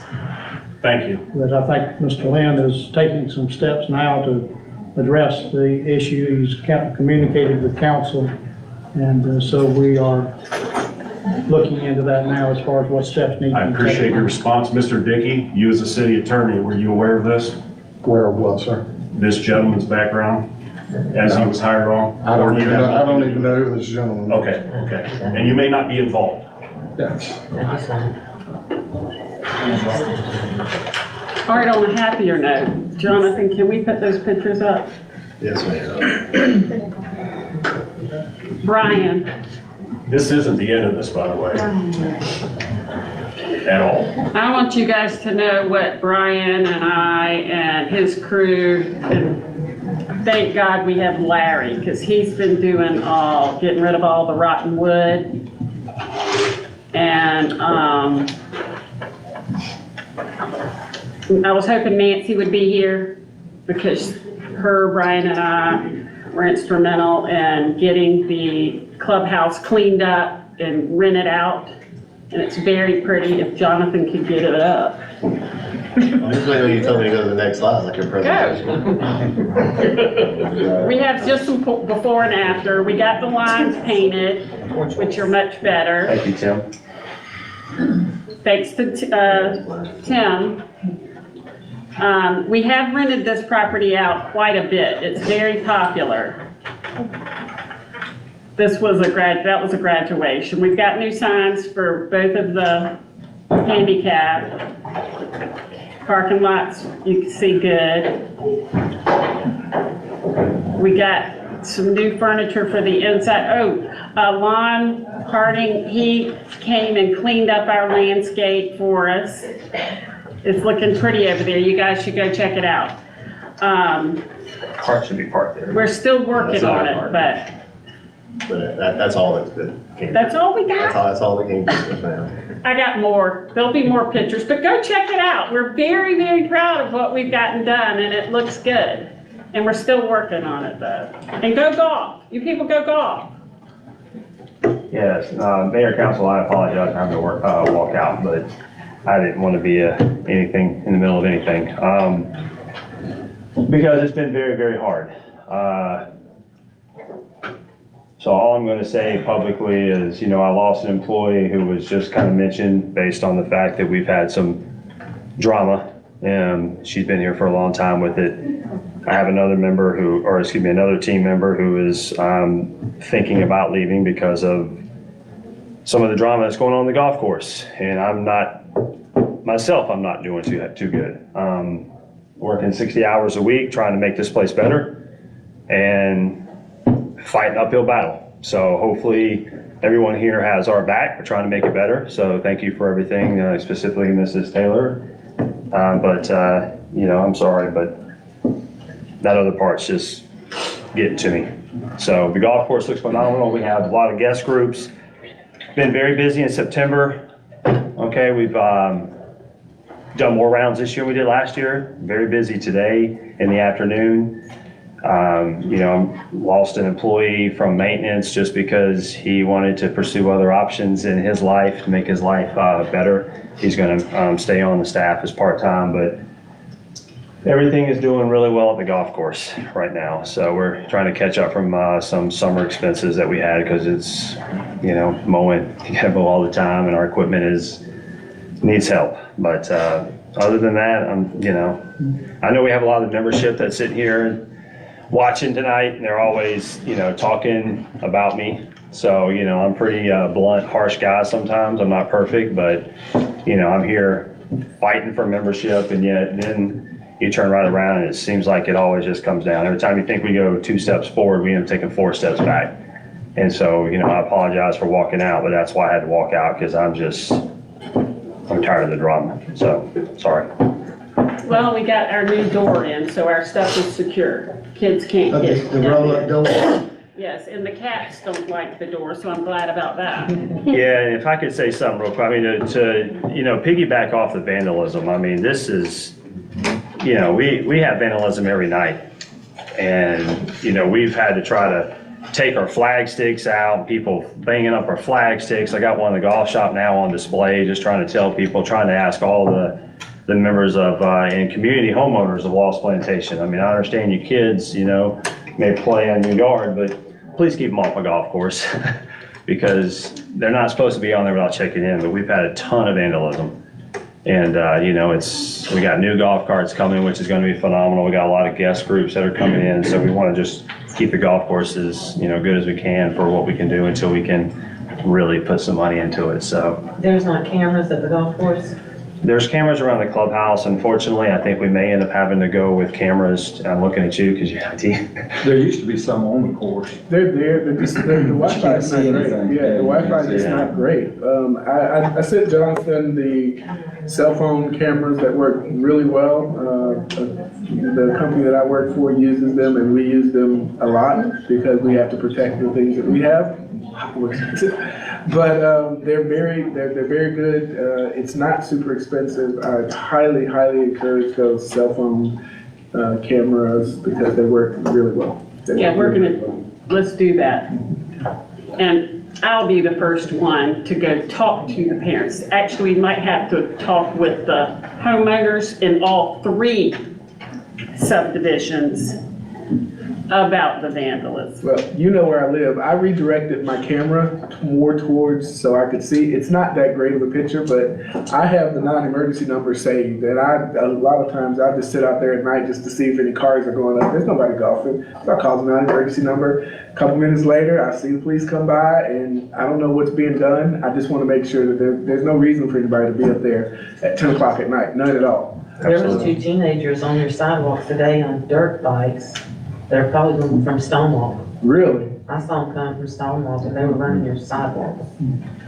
Thank you. But I think Mr. Lynn is taking some steps now to address the issue. He's communicated with council, and so we are looking into that now as far as what steps need to be I taken. appreciate your response. Mr. Dickey, you as a city attorney, were you aware of this? Aware of what, sir? This gentleman's background as he was hired on? I don't even know who this gentleman is. Okay, okay. And you may not be involved. Yes. All right, on a happier note, Jonathan, can we put those pictures up? Yes, ma'am. Brian, This isn't the end of this, by the way. At all. I want you guys to know what Brian and I and his crew, and thank God we have Larry, because he's been doing getting rid of all the rotten wood. And I was hoping Nancy would be here, because her, Brian, and I were instrumental in getting the clubhouse cleaned up and rented out. And it's very pretty if Jonathan could get it up. Just wait till you tell me to go to the next slide, like your presentation. We have just some before and after. We got the lines painted, which are much better. Thank you, Tim. Thanks to Tim. We have rented this property out quite a bit. It's very popular. That was a graduation. We've got new signs for both of the handicap. Parking lots, you can see good. We got some new furniture for the inside. Lon Harding, he came and cleaned up our landscape for us. It's looking pretty over there. You guys should go check it out. Car should be parked there. We're still working on it, but But that's all that's good. that's all we got. That's all we can do with now. I got more. There'll be more pictures, but go check it out. We're very, very proud of what we've gotten done, and it looks good. And we're still working on it, though. And go golf. You people go golf. Yes, Mayor, Council, I apologize for having to walk out, but I didn't want to be anything in the middle of anything. Because it's been very, very hard. So all I'm going to say publicly is, I lost an employee who was just kind of mentioned based on the fact that we've had some drama. And she's been here for a long time with it. I have another another team member who is thinking about leaving because of some of the drama that's going on the golf course. And I'm not doing too good. Working 60 hours a week, trying to make this place better and fight an uphill battle. So hopefully everyone here has our back. We're trying to make it better. So thank you for everything, specifically Mrs. Taylor. I'm sorry, but that other part's just getting to me. So the golf course looks phenomenal. We have a lot of guest groups. Been very busy in September. Okay, we've done more rounds this year than we did last year. Very busy today in the afternoon. Lost an employee from maintenance just because he wanted to pursue other options in his life to make his life better. He's going to stay on the staff as part-time, but everything is doing really well at the golf course right now. So we're trying to catch up from some summer expenses that we had because it's, mowing, you gotta mow all the time and our equipment needs help. But other than that, I know we have a lot of membership that's sitting here watching tonight, and they're always, talking about me. So, I'm pretty blunt, harsh guy sometimes. I'm not perfect, but, I'm here fighting for membership, and yet then you turn right around and it seems like it always just comes down. Every time you think we go 2 steps forward, we end up taking 4 steps back. And so, I apologize for walking out, but that's why I had to walk out, because I'm tired of the drama. So, sorry. Well, we got our new door in, so our stuff is secure. Kids can't get The roll-up door. Yes, and the cats don't like the door, so I'm glad about that. Yeah, and if I could say something real quick, to piggyback off the vandalism, this is, we have vandalism every night. And, we've had to try to take our flag sticks out, people banging up our flag sticks. I got one in the golf shop now on display, just trying to tell people, trying to ask all the members of, and community homeowners of Lost Plantation. I mean, I understand you kids, you know, may play on your yard, but please keep them off a golf course because they're not supposed to be on there without checking in, but we've had a ton of vandalism. And, you know, we got new golf carts coming, which is going to be phenomenal. We got a lot of guest groups that are coming in. So we want to just keep the golf courses, you know, good as we can for what we can do until we can really put some money into it. So There's not cameras at the golf course? there's cameras around the clubhouse. Unfortunately, I think we may end up having to go with cameras. I'm looking at you because you have to. There used to be some on the course. They're there, the Wi-Fi is not see great. anything. Yeah, the Wi-Fi is Yeah. not great. I sent Jonathan the cell phone cameras that work really well. The company that I work for uses them and we use them a lot because we have to protect the things that we have. But they're very good. It's not super expensive. I highly encourage those cell phone cameras because they work really well. Yeah, let's do that. And I'll be the first one to go talk to the parents. Actually, we might have to talk with the homeowners in all 3 subdivisions about the vandalism. Well, you know where I live. I redirected my camera more towards so I could see. It's not that great of a picture, but I have the non-emergency number saved. And a lot of times I just sit out there at night just to see if any cars are going up. There's nobody golfing. So I call the non-emergency number. A couple minutes later, I see the police come by and I don't know what's being done. I just want to make sure that there's no reason for anybody to be up there at 10 o'clock at night. None at all. There was 2 teenagers on your sidewalk today on dirt bikes. They're probably from Stonewall. Really? I saw them come from Stonewall, but they were running your sidewalk.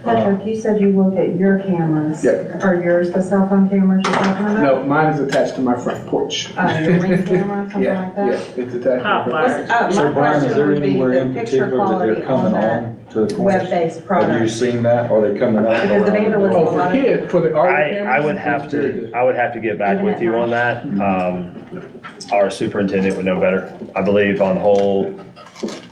Patrick, you said you look at your cameras. Yeah. Are yours the cell phone cameras you're talking about? No, mine is attached to my front porch. Your Ring camera, something Yeah, like that? yeah, it's attached. Hot to my wires. front So My Brian, is question there would be anywhere the in picture particular that quality they're coming on that on to the course? web-based Have you product. seen that? Are they coming up? Because the vandalism. Oh, for kids, for the art cameras? I would have to get back with you on that. Our superintendent would know better. I believe on the whole,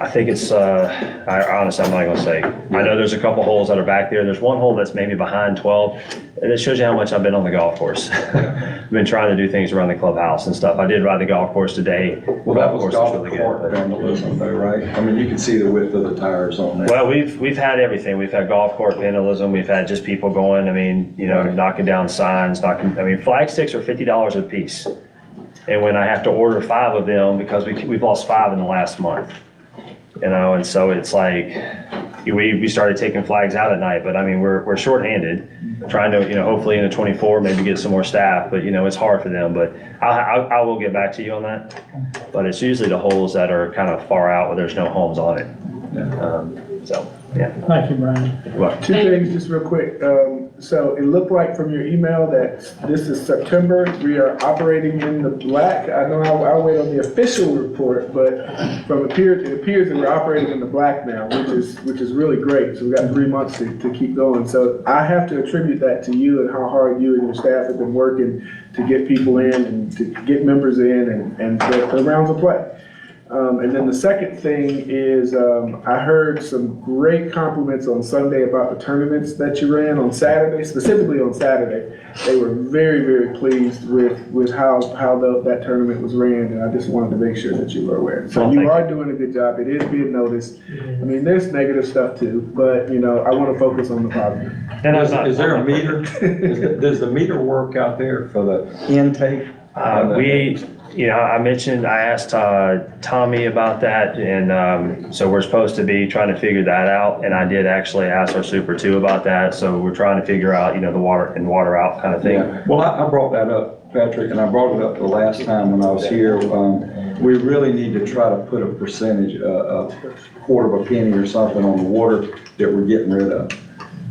I think it's, honestly, I'm not gonna say. I know there's a couple holes that are back there. There's one hole that's maybe behind 12, and it shows you how much I've been on the golf course. I've been trying to do things around the clubhouse and stuff. I did ride the golf course today. Well, that was Course is golf really cart good. vandalism though, right? I mean, you can see the width of the tires on there. Well, we've had everything. We've had golf court vandalism. We've had just people going, I mean, you know, knocking down signs, flag sticks are $50 a piece. And when I have to order 5 of them, because we've lost 5 in the last month, you know, and so it's like, we started taking flags out at night, but I mean, we're shorthanded, trying to, you know, hopefully in the 24, maybe get some more staff, but you know, it's hard for them, but I will get back to you on that. But it's usually the holes that are kind of far out where there's no homes on it. So, yeah. Thank you, Brian. Well, 2 things just real quick. So it looked like from your email that this is September. We are operating in the black. I know I'll wait on the official report, but it appears that we're operating in the black now, which is really great. So we've got 3 months to keep going. So I have to attribute that to you and how hard you and your staff have been working to get people in and to get members in and the rounds of play. And then the second thing is, I heard some great compliments on Sunday about the tournaments that you ran on Saturday, specifically on Saturday. They were very pleased with how that tournament was ran, and I just wanted to make sure that you were aware. So you are doing a good job. It is being noticed. I mean, there's negative stuff too, but you know, I want to focus on the positive. And Is there a meter? Does the meter work out there for the intake? I asked Tommy about that, and so we're supposed to be trying to figure that out, and I did actually ask our super too about that, so we're trying to figure out, you know, the water in, water out kind of thing. Yeah. Well, I brought that up, Patrick, and I brought it up the last time when I was here. We really need to try to put a percentage, a quarter of a penny or something on the water that we're getting rid of.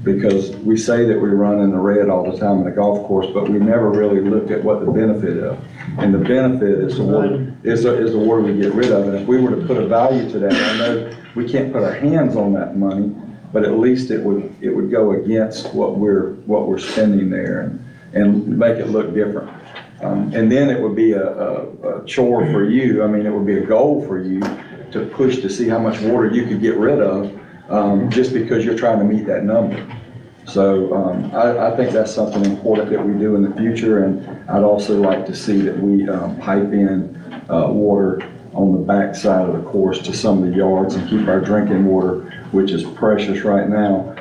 Because we say that we run in the red all the time in the golf course, but we never really looked at what the benefit is. And the benefit is the water, is the water we get rid of. And if we were to put a value to that, I know we can't put our hands on that money, but at least it would go against what we're spending there and make it look different. And then it would be a chore for you, I mean, it would be a goal for you to push to see how much water you could get rid of, just because you're trying to meet that number. So I think that's something important that we do in the future, and I'd also like to see that we pipe in water on the back side of the course to some of the yards and keep our drinking water, which is precious right now,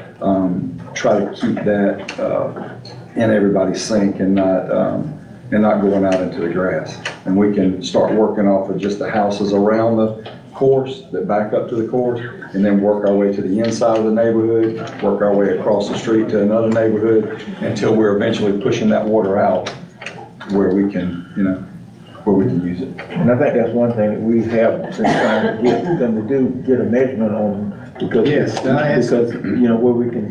try to keep that in everybody's sink and not going out into the grass. And we can start working off of just the houses around the course that back up to the course, and then work our way to the inside of the neighborhood, work our way across the street to another neighborhood, until we're eventually pushing that water out where we can, where we can use it. And I think that's one thing that we have been trying to get them to do, get a measurement on, because, Yes, because, where we can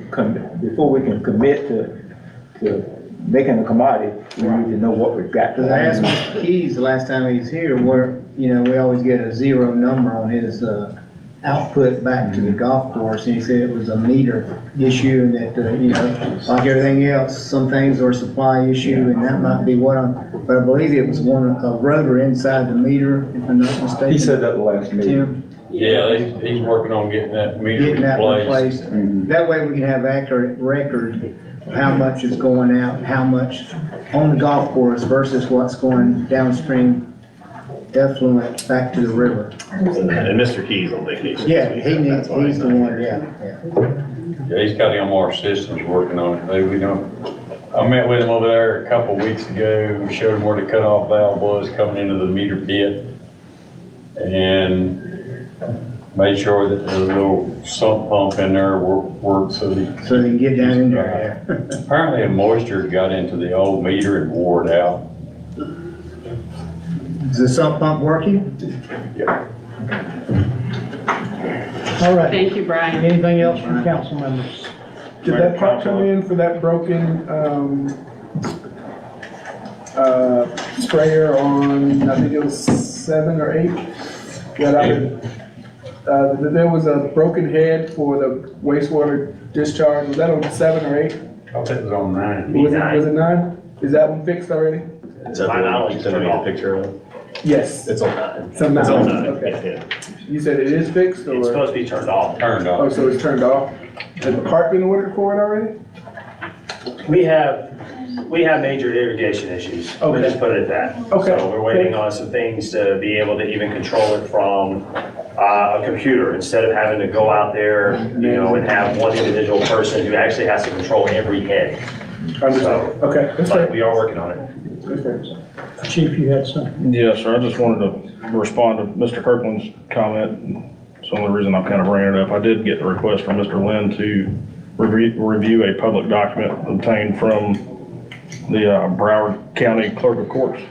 before we can commit to making a commodity, we need to know what we've got. Because I asked Mr. Keys the last time he was here, where, we always get a zero number on his, output back to the golf course, and he said it was a meter issue, and that, like everything else, some things are a supply issue, and that might be but I believe it was a rotor inside the meter, if I'm not mistaken. He said that the last meeting. Tim? Yeah, he's working on getting that meter Getting that replaced. replaced. That way we can have accurate record of how much is going out, how much on the golf course versus what's going downstream effluent back to the river. And Mr. Key's on vacation. Yeah, this he week, needs, that's why he's the not one, here. yeah. Yeah, he's got MR Systems working on it. I met with him over there a couple weeks ago, showed him where the cutoff valve was coming into the meter pit, and made sure that the little sump pump in there worked so they can get down in there, yeah. Apparently the moisture got into the old meter and wore it out. Is the sump pump working? Yeah. All right. Thank you, Brian. Anything else from council members? Did that part come in for that broken, sprayer on, I think it was 7 or 8? There was a broken head for the wastewater discharge. Was that on 7 or 8? I think it was on 9. Was it 9? Is that one fixed already? Is that the one you sent me a picture of? Yes. It's on 9. It's on 9. It's on 9, Okay. yeah. You said it is fixed, or? It's supposed to be turned off. Turned Oh, off. so it's turned off? Has the part been ordered for it already? We have major irrigation issues. We'll just put it at that. Okay. So we're waiting on some things to be able to even control it from a computer, instead of having to go out there, and have one individual person who actually has to control every head. Understood. Okay, that's But fair. we are working on it. That's fair. Chief, you had something? Yes, sir, I just wanted to respond to Mr. Kirkland's comment. It's the only reason I'm kind of bringing it up. I did get the request from Mr. Lynn to review a public document obtained from the Broward County Clerk of Courts.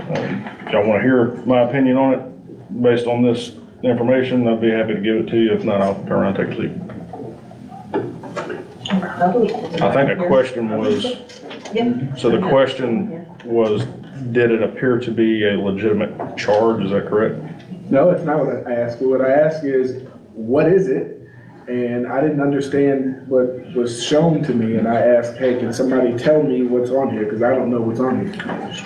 If y'all want to hear my opinion on it, based on this information, I'd be happy to give it to you. If not, I'll turn around and take a seat. I think the question was, so the question was, did it appear to be a legitimate charge? Is that correct? No, it's not what I asked. What I asked is, what is it? And I didn't understand what was shown to me, and I asked, hey, can somebody tell me what's on here? Because I don't know what's on here.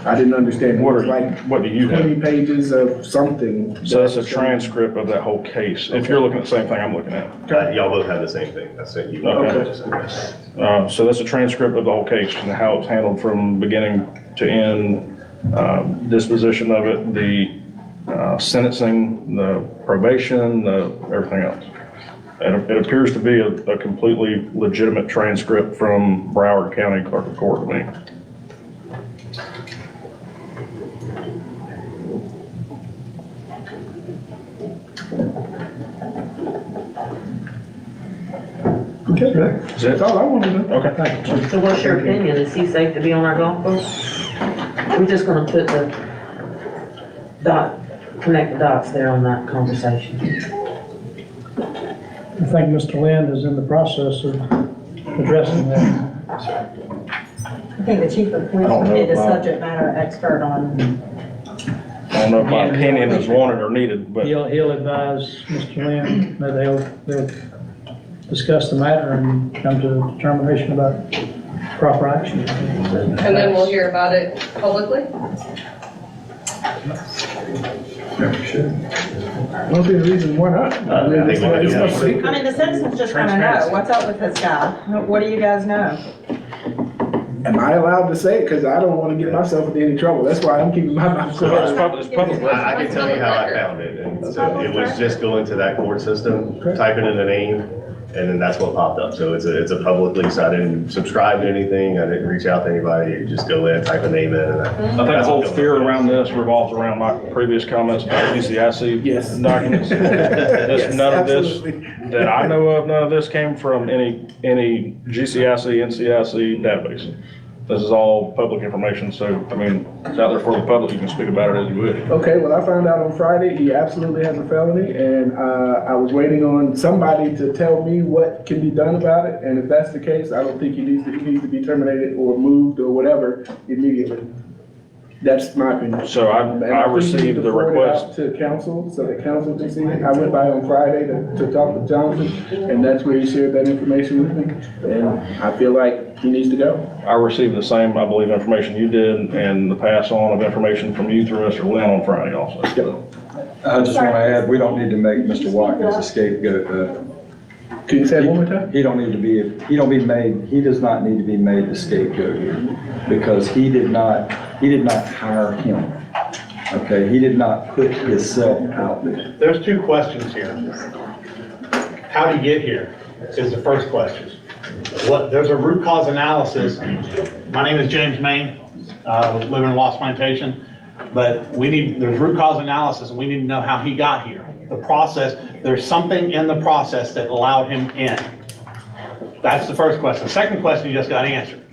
I didn't understand. It was like What do you 20 have? pages of something. So that's a transcript of that whole case, if you're looking at the same thing I'm looking at. Y'all both have the same thing. That's it. You Okay. So that's a transcript of the whole case and how it's handled from beginning to end, disposition of it, the sentencing, the probation, everything else. And it appears to be a completely legitimate transcript from Broward County Clerk of Court to me. Okay, That's all I wanted to know. Okay, thank you. So what's your opinion? Is he safe to be on our golf course? We're just gonna put connect the dots there on that conversation. I think Mr. Lynn is in the process of addressing that. I think the chief of police would be the subject matter expert on. I don't know if my opinion is wanted or needed, but He'll advise Mr. Lynn that they'll discuss the matter and come to a determination about it. proper action. And then we'll hear about it publicly? I don't see the reason why not. I mean, I think we can do it's no that. secret. I mean, the citizens just wanna know, what's up with this guy? What do you guys know? Am I allowed to say it? Cause I don't wanna get myself into any trouble. That's why I'm keeping my mouth So it's closed. public, I can tell you how I found it, and so it was just going to that court system, typing in a name, and then that's what popped up. So it's a public lease, I didn't subscribe to anything, I didn't reach out to anybody, just go in, type a name in, and I think the whole fear around this revolves around my previous comments about GCIC Yes. documents. Yes, None of this, absolutely. that I know of, none of this came from any GCIC, NCIC database. This is all public information, so, I mean, it's out there for the public, you can speak about it as you wish. Okay, well, I found out on Friday, he absolutely has a felony, and I was waiting on somebody to tell me what can be done about it, and if that's the case, I don't think he needs to be terminated or moved or whatever immediately. That's my opinion. So I And think you need received to the forward it request. out to council, so that council can see it. I went by on Friday to talk with Jonathan, and that's where he shared that information with me, and I feel like he needs to go. I received the same, I believe, information you did, and the pass on of information from you through Mr. Lynn on Friday also. I just want to add, we don't need to make Mr. Watkins a scapegoat. Can you say it one more time? He does not need to be made the scapegoat here, because he did not hire him. Okay, he did not put himself out there. There's two questions here. How do you get here is the first question. There's a root cause analysis. My name is James Main, live in Lost Plantation, but there's root cause analysis, and we need to know how he got here. The process, there's something in the process that allowed him in. That's the first question. The second question you just got answered.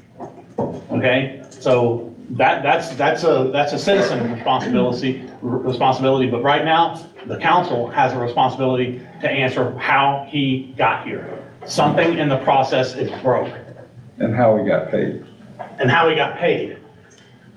Okay, so that's a citizen responsibility, but right now, the council has a responsibility to answer how he got here. Something in the process is broke. And how he got paid. And how he got paid.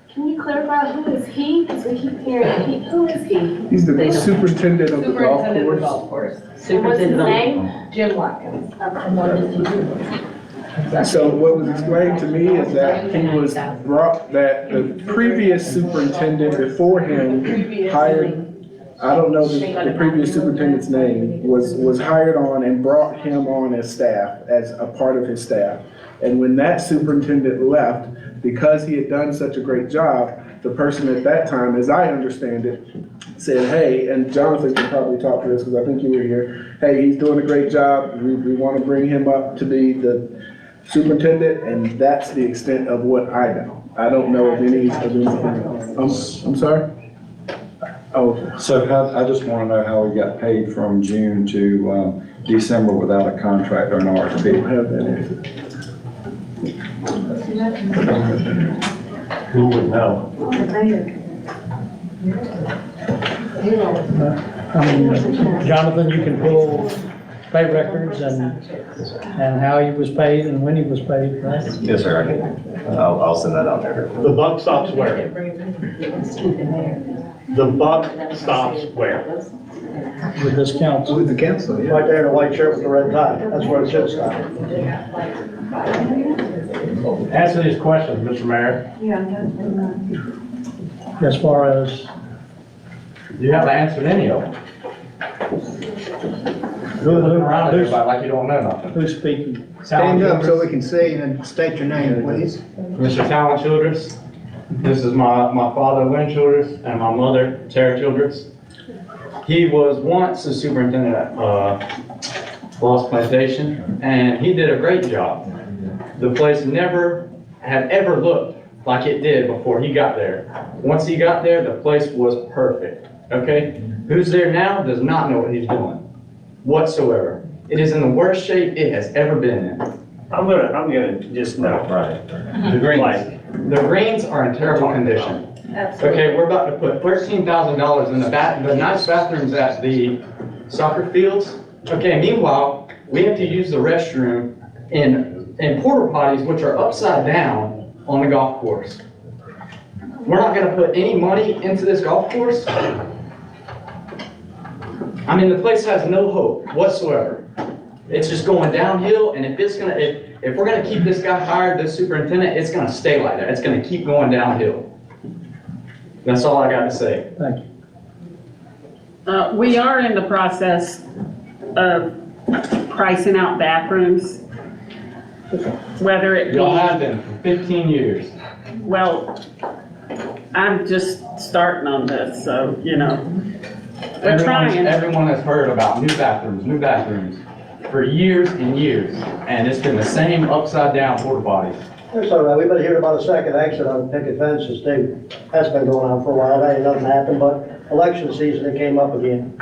Can you clarify who is he? Because we keep hearing he. Who is he? He's the superintendent of the golf Superintendent of the course. golf course. And what's his Superintendent on- name? Jim Watkins. And what does he do? So what was explained to me is that he was brought, that the previous superintendent before him hired, I don't know the previous superintendent's name, was hired on and brought him on as staff, as a part of his staff. And when that superintendent left, because he had done such a great job, the person at that time, as I understand it, said, hey, and Jonathan can probably talk to this because I think you were here, hey, he's doing a great job, we want to bring him up to be the superintendent, and that's the extent of what I know. I don't know of anything else. I'm sorry? Oh, So I just want to know how he got paid from June to December without a contract or an I RFP. don't have that answer. Who would know? Jonathan, you can pull pay records and how he was paid and when he was paid, right? Yes, sir, I can, I'll send that out there. The buck stops where? The buck stops where? With this council. With the council, yeah. Right there in the white shirt with the red tie, that's where it should stop. Answer these questions, Mr. Mayor. As far as, You haven't answered any of them. You're looking around at everybody like you don't know nothing. who's speaking? Stand up so we can see and state your name, please. Mr. Talon Childress, this is my father, Lynn Childress, and my mother, Tara Childress. He was once the superintendent at Lost Plantation, and he did a great job. The place never had ever looked like it did before he got there. Once he got there, the place was perfect, okay? Who's there now does not know what he's doing whatsoever. It is in the worst shape it has ever been in. I'm gonna just know. Right. The greens, the greens are in terrible condition. Okay, we're about to put $13,000 in the nice bathrooms at the soccer fields. Okay, meanwhile, we have to use the restroom in porta potties, which are upside down on the golf course. We're not gonna put any money into this golf course. I mean, the place has no hope whatsoever. It's just going downhill, and if if we're gonna keep this guy hired, this superintendent, it's gonna stay like that. It's gonna keep going downhill. That's all I got to say. Thank you. We are in the process of pricing out bathrooms, whether it Y'all have be, been for 15 years. well, I'm just starting on this, so, you know. We're trying. Everyone has heard about new bathrooms for years and years. And it's been the same upside down porta potties. That's all right, we've been hearing about a second exit on picket fences too. That's been going on for a while, that ain't nothing happened, but election season, it came up again.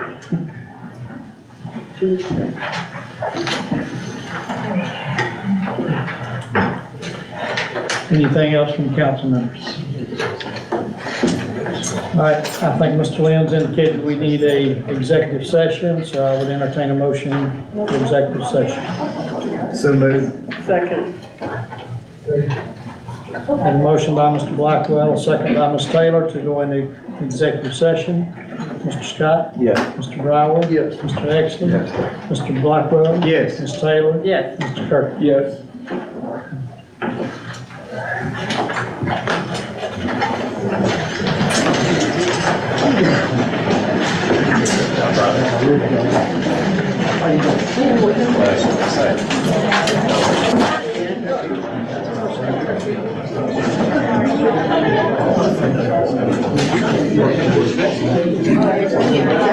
Anything else from council members? All right, I think Mr. Lynn's indicated we need a executive session, so I would entertain a motion for executive session. So moved. Second. Have a motion by Mr. Blackwell, a second by Ms. Taylor to go into executive session. Mr. Scott? Yes. Mr. Brower? Yes. Mr. Exley? Mr. Blackwell? Yes. Ms. Taylor? Yes. Mr. Kirk? Yes. Thank you.